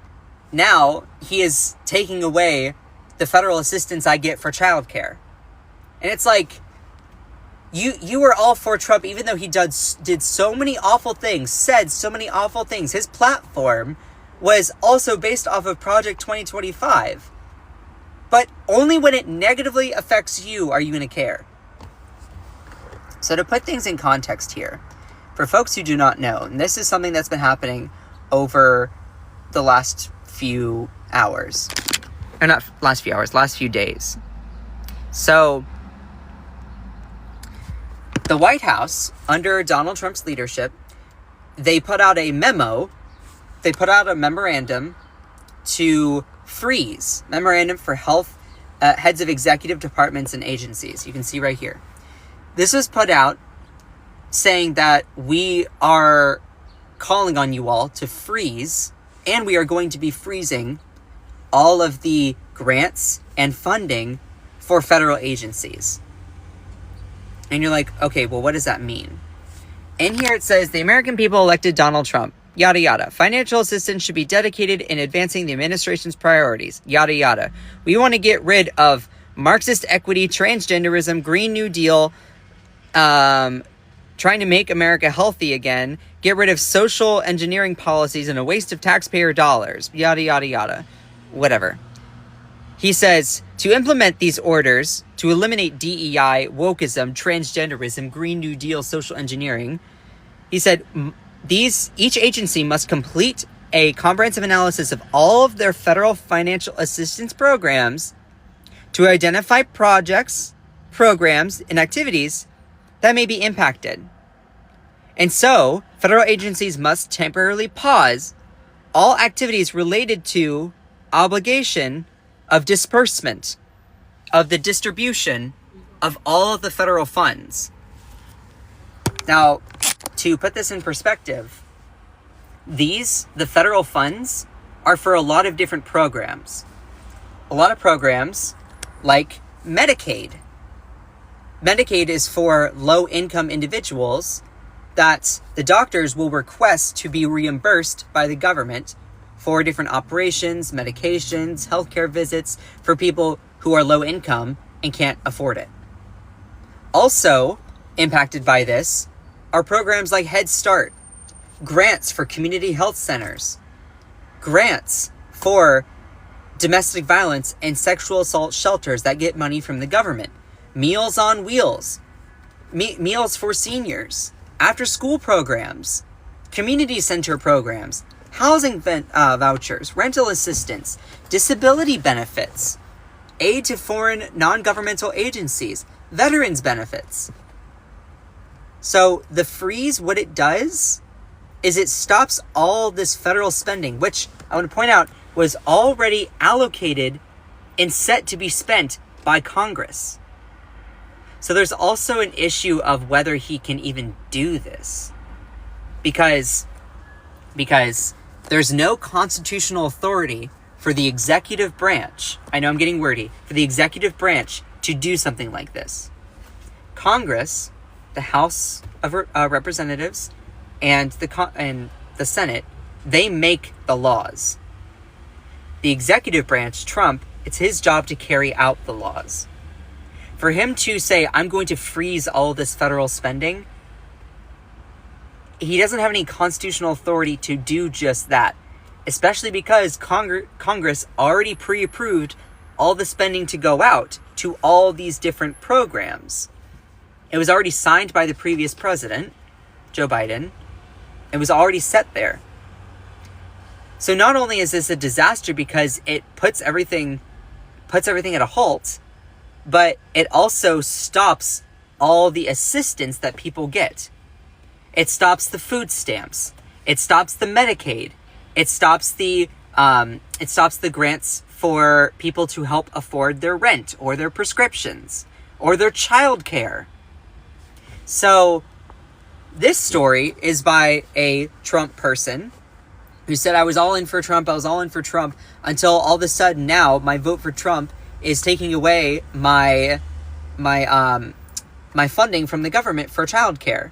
now he is taking away the federal assistance I get for childcare. And it's like, you were all for Trump, even though he did so many awful things, said so many awful things. His platform was also based off of Project 2025. But only when it negatively affects you are you going to care. So to put things in context here, for folks who do not know, and this is something that's been happening over the last few hours. Or not last few hours, last few days. So the White House, under Donald Trump's leadership, they put out a memorandum to freeze, memorandum for health heads of executive departments and agencies. You can see right here. This was put out saying that we are calling on you all to freeze, and we are going to be freezing all of the grants and funding for federal agencies. And you're like, okay, well, what does that mean? In here it says, the American people elected Donald Trump, yada, yada. Financial assistance should be dedicated in advancing the administration's priorities, yada, yada. We want to get rid of Marxist equity, transgenderism, Green New Deal, trying to make America healthy again, get rid of social engineering policies and a waste of taxpayer dollars, yada, yada, yada. Whatever. He says, to implement these orders, to eliminate DEI, wokeism, transgenderism, Green New Deal, social engineering, he said, each agency must complete a comprehensive analysis of all of their federal financial assistance programs to identify projects, programs, and activities that may be impacted. And so, federal agencies must temporarily pause all activities related to obligation of disbursement, of the distribution of all of the federal funds. Now, to put this in perspective, the federal funds are for a lot of different programs. A lot of programs like Medicaid. Medicaid is for low-income individuals that the doctors will request to be reimbursed by the government for different operations, medications, healthcare visits for people who are low income and can't afford it. Also impacted by this are programs like Head Start, grants for community health centers, grants for domestic violence and sexual assault shelters that get money from the government, Meals on Wheels, meals for seniors, after school programs, community center programs, housing vouchers, rental assistance, disability benefits, aid to foreign non-governmental agencies, veterans benefits. So the freeze, what it does is it stops all this federal spending, which I want to point out was already allocated and set to be spent by Congress. So there's also an issue of whether he can even do this, because there's no constitutional authority for the executive branch, I know I'm getting wordy, for the executive branch to do something like this. Congress, the House of Representatives, and the Senate, they make the laws. The executive branch, Trump, it's his job to carry out the laws. For him to say, I'm going to freeze all this federal spending, he doesn't have any constitutional authority to do just that, especially because Congress already pre-approved all the spending to go out to all these different programs. It was already signed by the previous president, Joe Biden, It was already set there. So not only is this a disaster because it puts everything at a halt, but it also stops all the assistance that people get. It stops the food stamps. It stops the Medicaid. It stops the grants for people to help afford their rent or their prescriptions or their childcare. So this story is by a Trump person who said, I was all in for Trump, until all of a sudden now my vote for Trump is taking away my funding from the government for childcare.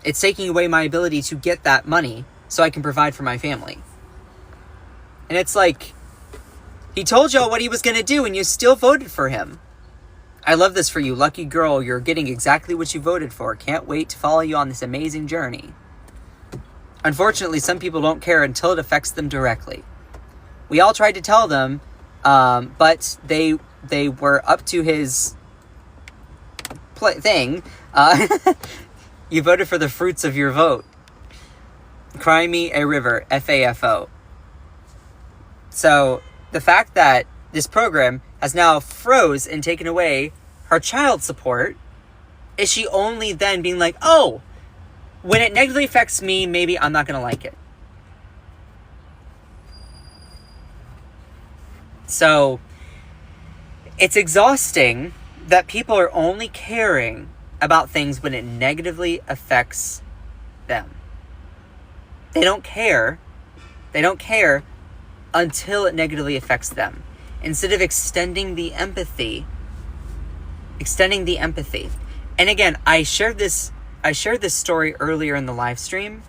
It's taking away my ability to get that money so I can provide for my family. And it's like, he told y'all what he was going to do and you still voted for him. I love this for you. Lucky girl, you're getting exactly what you voted for. Can't wait to follow you on this amazing journey. Unfortunately, some people don't care until it affects them directly. We all tried to tell them, but they were up to his thing. You voted for the fruits of your vote. Cry me a river, FAFO. So the fact that this program has now froze and taken away her child support, is she only then being like, oh, when it negatively affects me, maybe I'm not going to like it. So it's exhausting that people are only caring about things when it negatively affects them. They don't care. They don't care until it negatively affects them. Instead of extending the empathy. And again, I shared this story earlier in the live stream,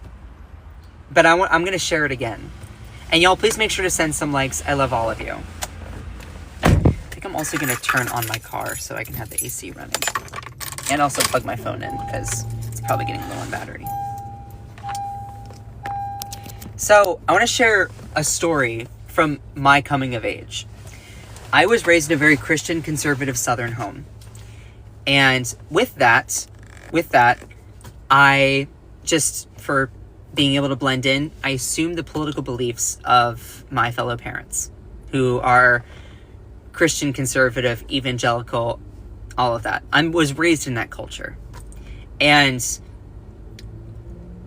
but I'm going to share it again. And y'all, please make sure to send some likes. I love all of you. I think I'm also going to turn on my car so I can have the AC running. And also plug my phone in because it's probably getting low on battery. So I want to share a story from my coming of age. I was raised in a very Christian, conservative Southern home. And with that, I just, for being able to blend in, I assumed the political beliefs of my fellow parents, who are Christian, conservative, evangelical, all of that. I was raised in that culture. And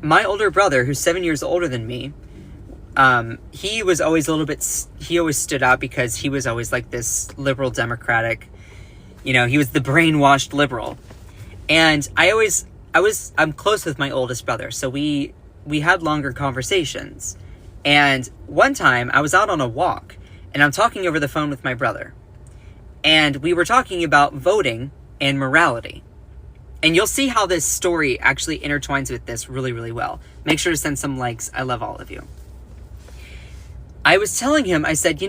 my older brother, who's 7 years older than me, he was always he always stood out because he was always like this liberal democratic, he was the brainwashed liberal. And I'm close with my oldest brother. So we had longer conversations. And one time I was out on a walk and I'm talking over the phone with my brother. And we were talking about voting and morality. And you'll see how this story actually intertwines with this really, really well. Make sure to send some likes. I love all of you. I was telling him, I said,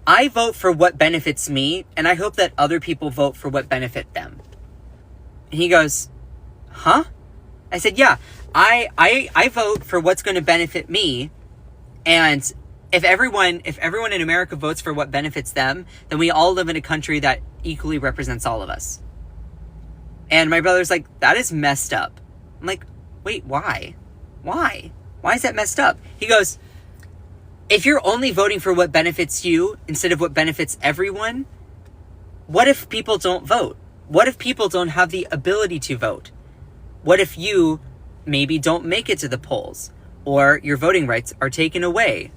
I vote for what benefits me, and I hope that other people vote for what benefit them. And he goes, huh? I said, yeah, I vote for what's going to benefit me, and if everyone in America votes for what benefits them, then we all live in a country that equally represents all of us. And my brother's like, that is messed up. I'm like, wait, why? Why is that messed up? He goes, if you're only voting for what benefits you instead of what benefits everyone, what if people don't vote? What if people don't have the ability to vote? What if you maybe don't make it to the polls, or your voting rights are taken away?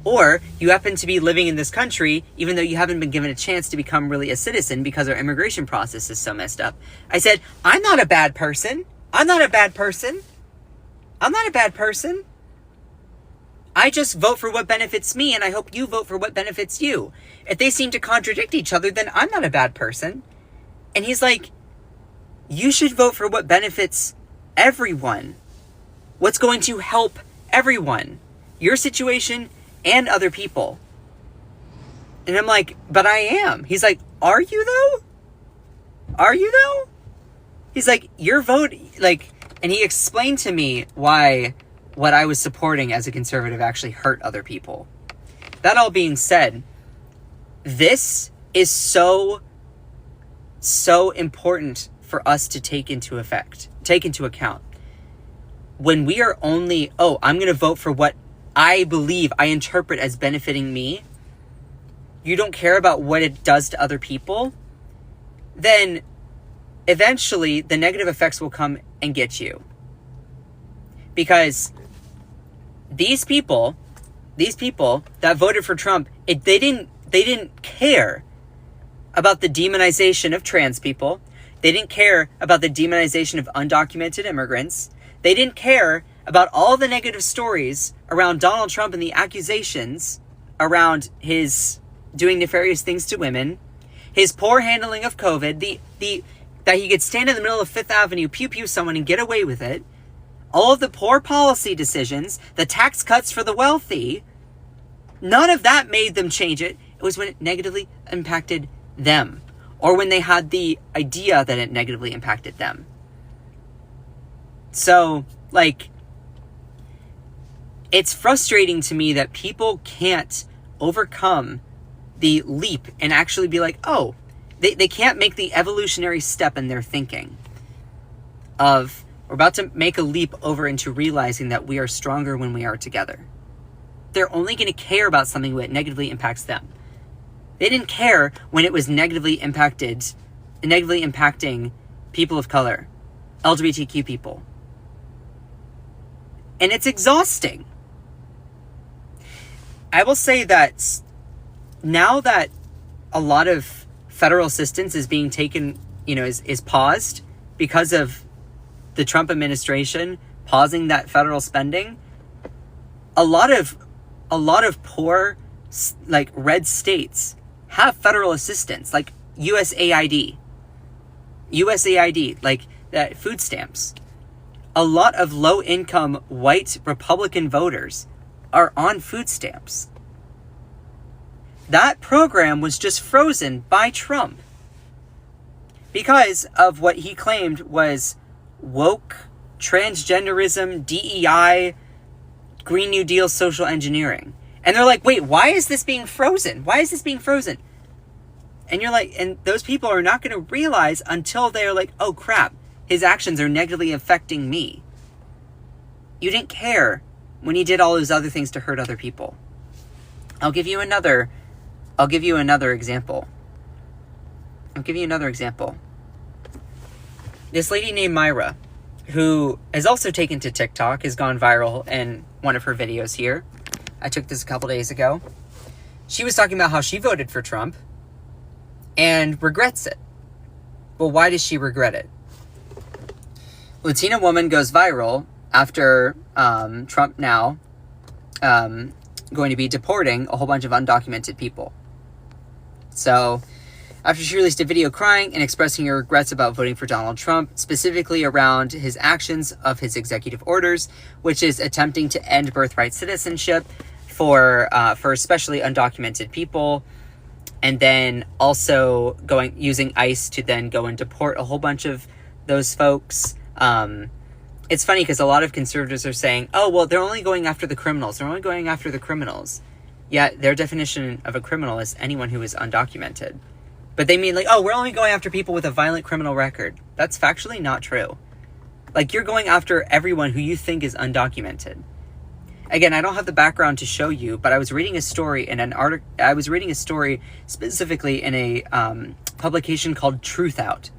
Or you happen to be living in this country, even though you haven't been given a chance to become really a citizen because our immigration process is so messed up. I said, I'm not a bad person. I just vote for what benefits me, and I hope you vote for what benefits you. If they seem to contradict each other, then I'm not a bad person. And he's like, you should vote for what benefits everyone. What's going to help everyone. Your situation and other people. And I'm like, but I am. He's like, are you though? He's like, your vote, and he explained to me why what I was supporting as a conservative actually hurt other people. That all being said, this is so important for us to take into account. when we are only, oh, I'm going to vote for what I believe, I interpret as benefiting me, you don't care about what it does to other people, then eventually the negative effects will come and get you. Because these people that voted for Trump, they didn't care about the demonization of trans people. They didn't care about the demonization of undocumented immigrants. They didn't care about all the negative stories around Donald Trump and the accusations around his doing nefarious things to women, his poor handling of COVID, that he could stand in the middle of Fifth Avenue, pew someone and get away with it, all of the poor policy decisions, the tax cuts for the wealthy, none of that made them change it. It was when it negatively impacted them, or when they had the idea that it negatively impacted them. So, like, it's frustrating to me that people can't overcome the leap and actually be like, oh, they can't make the evolutionary step in their thinking of, we're about to make a leap over into realizing that we are stronger when we are together. They're only going to care about something when it negatively impacts them. They didn't care when it was negatively impacting people of color, LGBTQ people. And it's exhausting. I will say that now that a lot of federal assistance is being taken, is paused because of the Trump administration pausing that federal spending, a lot of poor, like, red states have federal assistance, like USAID, like that food stamps. A lot of low-income white Republican voters are on food stamps. That program was just frozen by Trump because of what he claimed was woke, transgenderism, DEI, Green New Deal, social engineering. And they're like, wait, why is this being frozen? Why is this being frozen? And you're like, and those people are not going to realize until they're like, oh crap, his actions are negatively affecting me. You didn't care when he did all those other things to hurt other people. I'll give you another example. This lady named Myra, who has also taken to TikTok, has gone viral in one of her videos here. I took this a couple days ago. She was talking about how she voted for Trump and regrets it. Well, why does she regret it? Latina woman goes viral after Trump now going to be deporting a whole bunch of undocumented people. So, after she released a video crying and expressing her regrets about voting for Donald Trump, specifically around his actions of his executive orders, which is attempting to end birthright citizenship for especially undocumented people, and then also using ICE to then go and deport a whole bunch of those folks. It's funny because a lot of conservatives are saying, oh, well, they're only going after the criminals. Yet their definition of a criminal is anyone who is undocumented. But they mean like, oh, we're only going after people with a violent criminal record. That's factually not true. Like, you're going after everyone who you think is undocumented. Again, I don't have the background to show you, but I was reading a story in an article. I was reading a story specifically in a publication called Truth Out.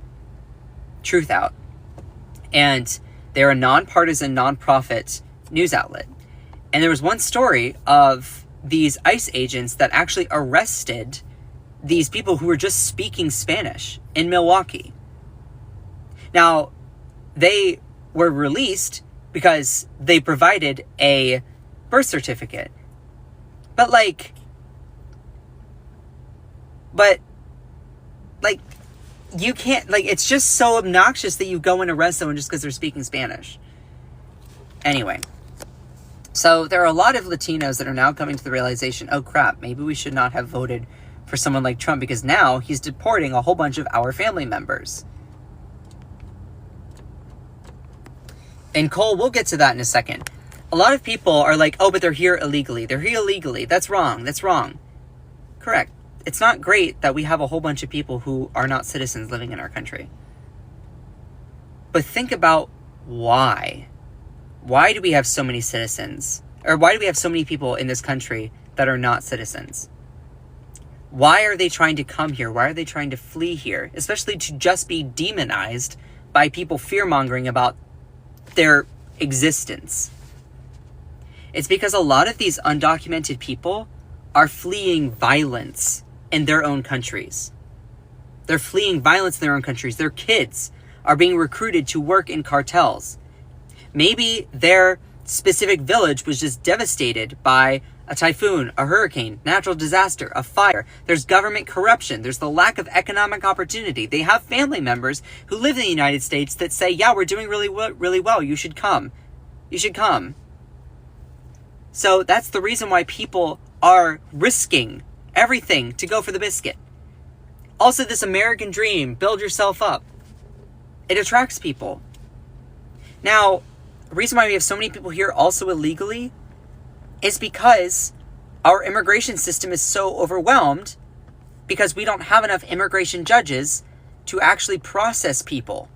And they're a nonpartisan, nonprofit news outlet. And there was one story of these ICE agents that actually arrested these people who were just speaking Spanish in Milwaukee. Now, they were released because they provided a birth certificate. But you can't, it's just so obnoxious that you go and arrest someone just because they're speaking Spanish. Anyway, so there are a lot of Latinos that are now coming to the realization, oh crap, maybe we should not have voted for someone like Trump because now he's deporting a whole bunch of our family members. And Cole, we'll get to that in a second. A lot of people are like, oh, but they're here illegally. That's wrong. Correct. It's not great that we have a whole bunch of people who are not citizens living in our country. But think about why. Why do we have so many citizens? Or why do we have so many people in this country that are not citizens? Why are they trying to come here? Why are they trying to flee here? Especially to just be demonized by people fear-mongering about their existence. It's because a lot of these undocumented people are fleeing violence in their own countries. They're fleeing violence in their own countries. Their kids are being recruited to work in cartels. Maybe their specific village was just devastated by a typhoon, a hurricane, natural disaster, a fire. There's government corruption. There's the lack of economic opportunity. They have family members who live in the United States that say, yeah, we're doing really well. You should come. You should come. So that's the reason why people are risking everything to go for the biscuit. Also, this American dream, build yourself up. It attracts people. Now, the reason why we have so many people here also illegally is because our immigration system is so overwhelmed because we don't have enough immigration judges to actually process people.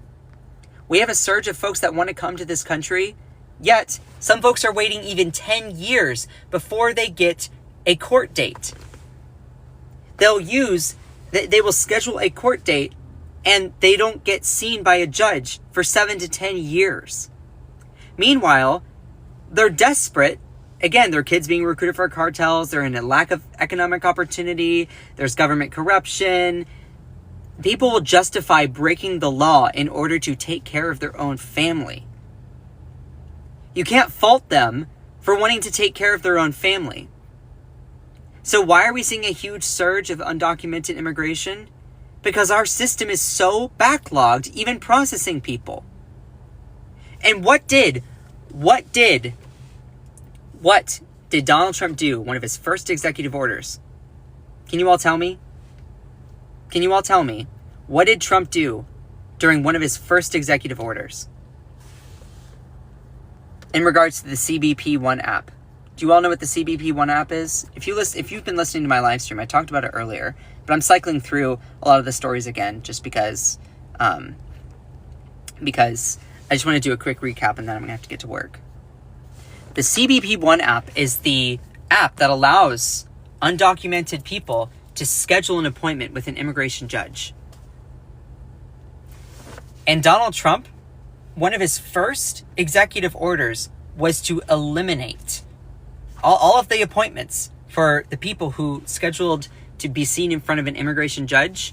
We have a surge of folks that want to come to this country, yet some folks are waiting even 10 years before they get a court date. They will schedule a court date and they don't get seen by a judge for 7 to 10 years. Meanwhile, they're desperate. Again, their kids being recruited for cartels. They're in a lack of economic opportunity. There's government corruption. People will justify breaking the law in order to take care of their own family. You can't fault them for wanting to take care of their own family. So why are we seeing a huge surge of undocumented immigration? Because our system is so backlogged, even processing people. And what did Donald Trump do? One of his first executive orders. Can you all tell me? What did Trump do during one of his first executive orders? In regards to the CBP1 app. Do you all know what the CBP1 app is? If you've been listening to my live stream, I talked about it earlier, but I'm cycling through a lot of the stories again just because I just want to do a quick recap and then I'm going to have to get to work. The CBP1 app is the app that allows undocumented people to schedule an appointment with an immigration judge. And Donald Trump, one of his first executive orders was to eliminate all of the appointments for the people who scheduled to be seen in front of an immigration judge.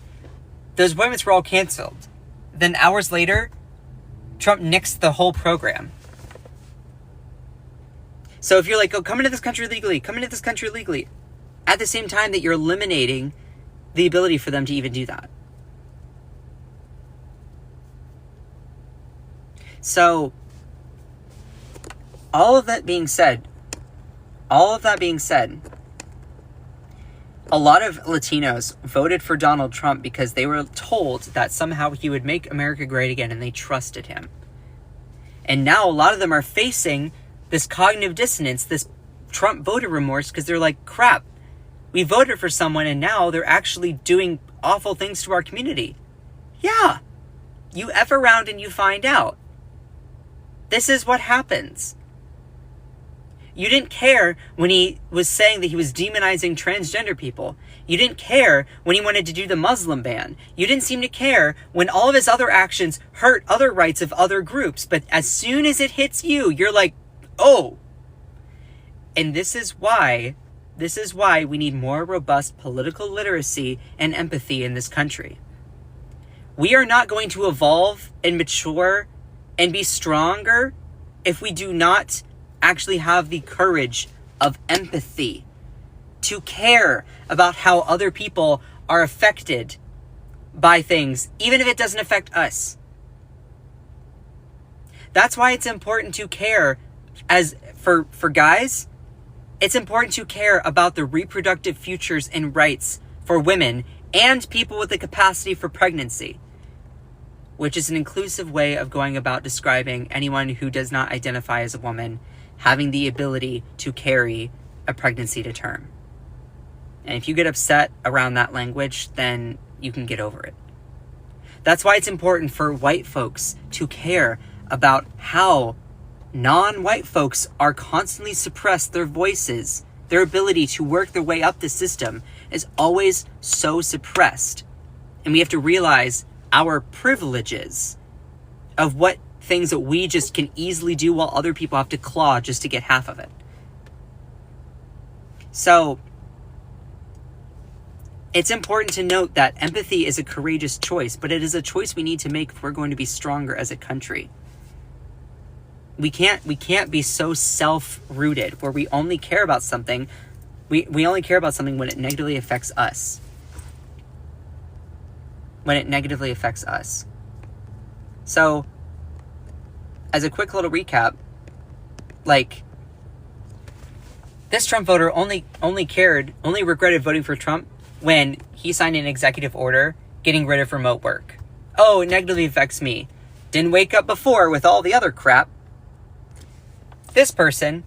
Those appointments were all canceled. Then hours later, Trump nixed the whole program. So if you're like, oh, come into this country legally, at the same time that you're eliminating the ability for them to even do that. So, all of that being said, a lot of Latinos voted for Donald Trump because they were told that somehow he would make America great again, and they trusted him. And now a lot of them are facing this cognitive dissonance, this Trump voter remorse, because they're like, crap, we voted for someone and now they're actually doing awful things to our community. Yeah, you F around and you find out. This is what happens. You didn't care when he was saying that he was demonizing transgender people. You didn't care when he wanted to do the Muslim ban. You didn't seem to care when all of his other actions hurt other rights of other groups. But as soon as it hits you, you're like, oh. And this is why we need more robust political literacy and empathy in this country. We are not going to evolve and mature and be stronger if we do not actually have the courage of empathy to care about how other people are affected by things, even if it doesn't affect us. That's why it's important to care. As for guys, it's important to care about the reproductive futures and rights for women and people with the capacity for pregnancy, which is an inclusive way of going about describing anyone who does not identify as a woman having the ability to carry a pregnancy to term. And if you get upset around that language, then you can get over it. That's why it's important for white folks to care about how non-white folks are constantly suppressed. Their voices, their ability to work their way up the system is always so suppressed. And we have to realize our privileges of what things that we just can easily do while other people have to claw just to get half of it. So it's important to note that empathy is a courageous choice, but it is a choice we need to make if we're going to be stronger as a country. We can't be so self-rooted where we only care about something. We only care about something when it negatively affects us. When it negatively affects us. So, as a quick little recap, like, this Trump voter only regretted voting for Trump when he signed an executive order getting rid of remote work. Oh, it negatively affects me. Didn't wake up before with all the other crap. This person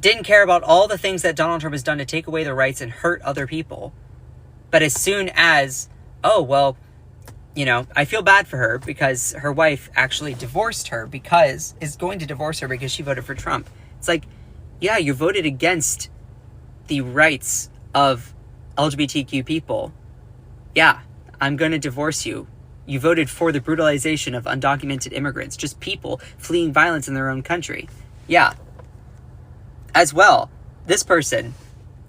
didn't care about all the things that Donald Trump has done to take away their rights and hurt other people. But as soon as, oh, well, you know, I feel bad for her because her wife actually is going to divorce her because she voted for Trump. It's like, yeah, you voted against the rights of LGBTQ people. Yeah, I'm going to divorce you. You voted for the brutalization of undocumented immigrants, just people fleeing violence in their own country. Yeah. As well, this person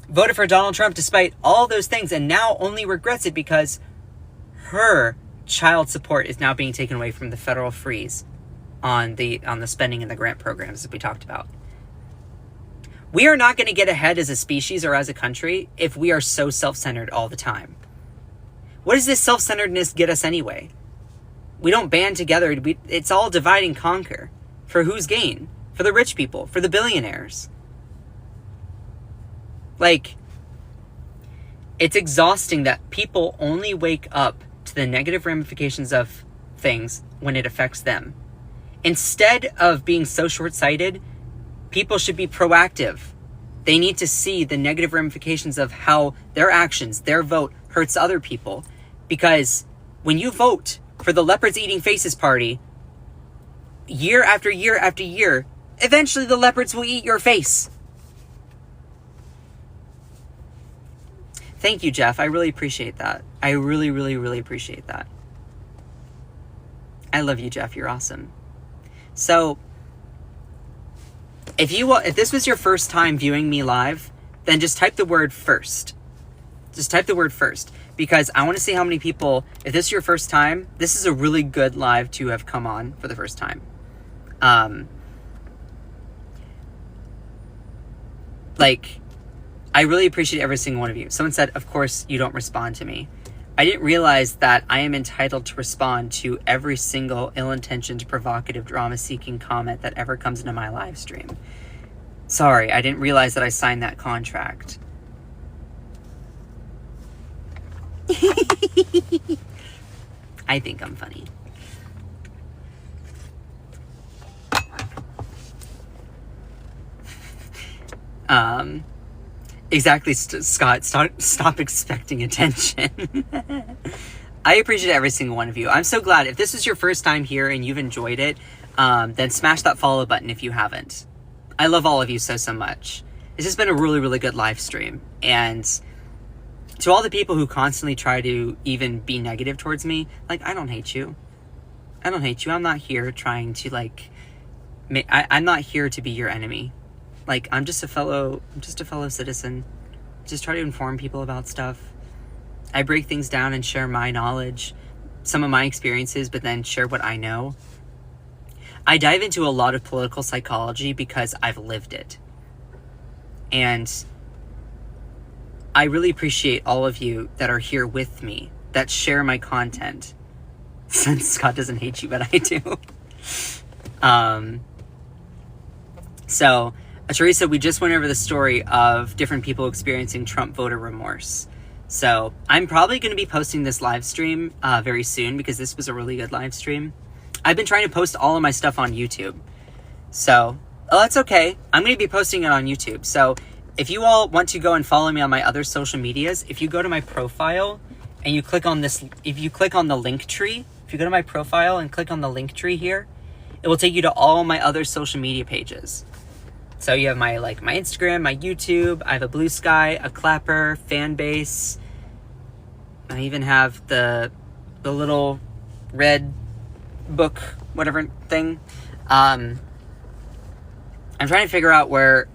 voted for Donald Trump despite all those things and now only regrets it because her child support is now being taken away from the federal freeze on the spending and the grant programs that we talked about. We are not going to get ahead as a species or as a country if we are so self-centered all the time. What does this self-centeredness get us anyway? We don't band together. It's all divide and conquer. For whose gain? For the rich people, for the billionaires. Like, it's exhausting that people only wake up to the negative ramifications of things when it affects them. Instead of being so short-sighted, people should be proactive. They need to see the negative ramifications of how their actions, their vote, hurts other people. Because when you vote for the leopards eating faces party, year after year after year, eventually the leopards will eat your face. Thank you, Jeff. I really appreciate that. I really, really, really appreciate that. I love you, Jeff. You're awesome. So, if this was your first time viewing me live, then just type the word first. Just type the word first. Because I want to see how many people, if this is your first time, this is a really good live to have come on for the first time. I really appreciate every single one of you. Someone said, of course, you don't respond to me. I didn't realize that I am entitled to respond to every single ill-intentioned, provocative, drama-seeking comment that ever comes into my live stream. Sorry, I didn't realize that I signed that contract. I think I'm funny. Exactly, Scott. Stop expecting attention. I appreciate every single one of you. I'm so glad. If this is your first time here and you've enjoyed it, then smash that follow button if you haven't. I love all of you so much. This has been a really, really good live stream. And to all the people who constantly try to even be negative towards me, like, I don't hate you. I don't hate you. I'm not here trying to, I'm not here to be your enemy. Like, I'm just a fellow citizen. Just try to inform people about stuff. I break things down and share my knowledge, some of my experiences, but then share what I know. I dive into a lot of political psychology because I've lived it. And I really appreciate all of you that are here with me, that share my content. Since Scott doesn't hate you, but I do. So, Teresa, we just went over the story of different people experiencing Trump voter remorse. So I'm probably going to be posting this live stream very soon because this was a really good live stream. I've been trying to post all of my stuff on YouTube. So, that's okay. I'm going to be posting it on YouTube. So if you all want to go and follow me on my other social medias, if you go to my profile and you click on this, if you click on the link tree, if you go to my profile and click on the link tree here, it will take you to all my other social media pages. So you have my Instagram, my YouTube, I have a Blue Sky, a Clapper, fan base. I even have the little red book, whatever thing. I'm trying to figure out where,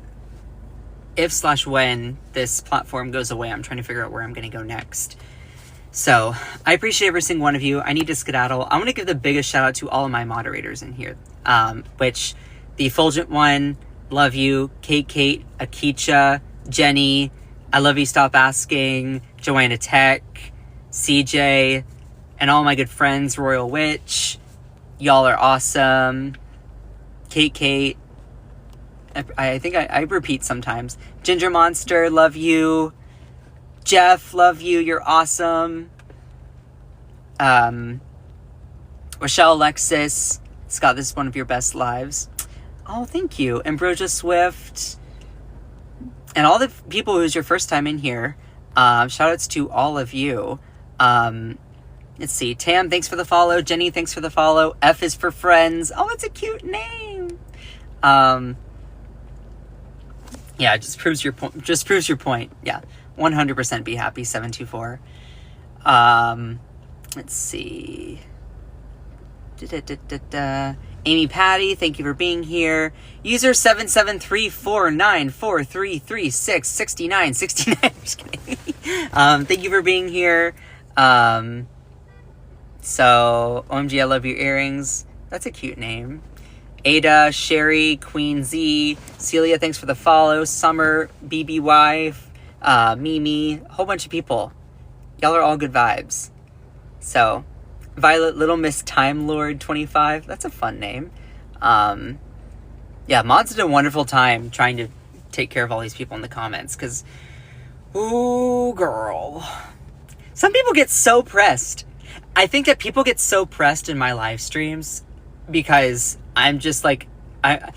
if/when this platform goes away, I'm trying to figure out where I'm going to go next. So, I appreciate every single one of you. I need to skedaddle. I want to give the biggest shout out to all of my moderators in here. Which, the Effulgent One, love you. Kate, Akicha, Jenny, I love you, stop asking, Joanna Tech, CJ, and all my good friends, Royal Witch. Y'all are awesome. Kate, I think I repeat sometimes. Ginger Monster, love you. Jeff, love you. You're awesome. Rochelle Alexis, Scott, this is one of your best lives. Oh, thank you. Ambrosia Swift. And all the people who's your first time in here. Shout outs to all of you. Let's see. Tam, thanks for the follow. Jenny, thanks for the follow. F is for friends. Oh, it's a cute name. Yeah, it just proves your point. Yeah. 100% be happy, 724. Let's see. Amy Patty, thank you for being here. User 7734943366969. Just kidding. Thank you for being here. So, OMG, I love your earrings. That's a cute name. Ada, Sherry, Queen Z, Celia, thanks for the follow. Summer, BBY, Mimi, a whole bunch of people. Y'all are all good vibes. So, Violet, Little Miss Time Lord 25, that's a fun name. Yeah, Mods did a wonderful time trying to take care of all these people in the comments, because, ooh, girl. Some people get so pressed. I think that people get so pressed in my live streams because I'm just like, I'm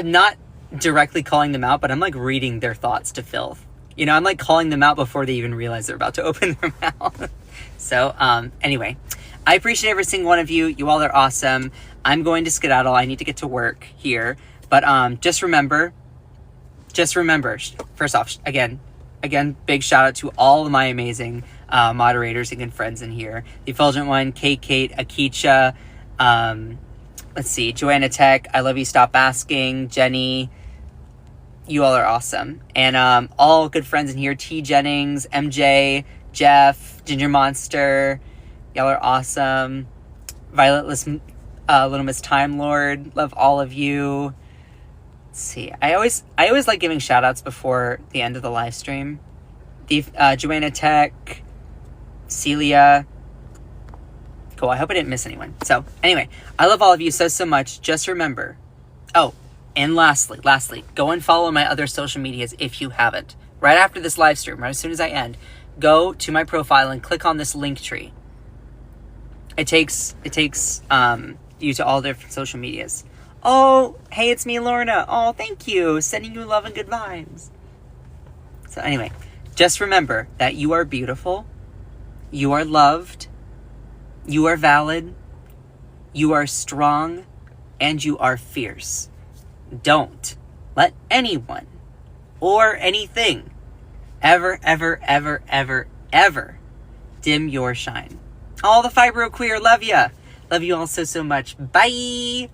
not directly calling them out, but I'm like reading their thoughts to filth. You know, I'm like calling them out before they even realize they're about to open their mouth. So, anyway, I appreciate every single one of you. You all are awesome. I'm going to skedaddle. I need to get to work here. But just remember, first off, again, big shout out to all of my amazing moderators and good friends in here. The Effulgent One, Kate, Akicha, let's see, Joanna Tech, I love you, stop asking, Jenny, you all are awesome. And all good friends in here, T Jennings, MJ, Jeff, Ginger Monster, y'all are awesome. Violet, Little Miss Time Lord, love all of you. Let's see, I always like giving shout outs before the end of the live stream. The Joanna Tech, Celia. Cool, I hope I didn't miss anyone. So, anyway, I love all of you so much. Just remember. Oh, and lastly, go and follow my other social medias if you haven't. Right after this live stream, right as soon as I end, go to my profile and click on this link tree. It takes you to all different social medias. Oh, hey, it's me, Lorna. Oh, thank you. Sending you love and good vibes. So anyway, just remember that you are beautiful. You are loved. You are valid. You are strong. And you are fierce. Don't let anyone or anything ever dim your shine. All the fibro queer, love ya. Love you all so much. Bye.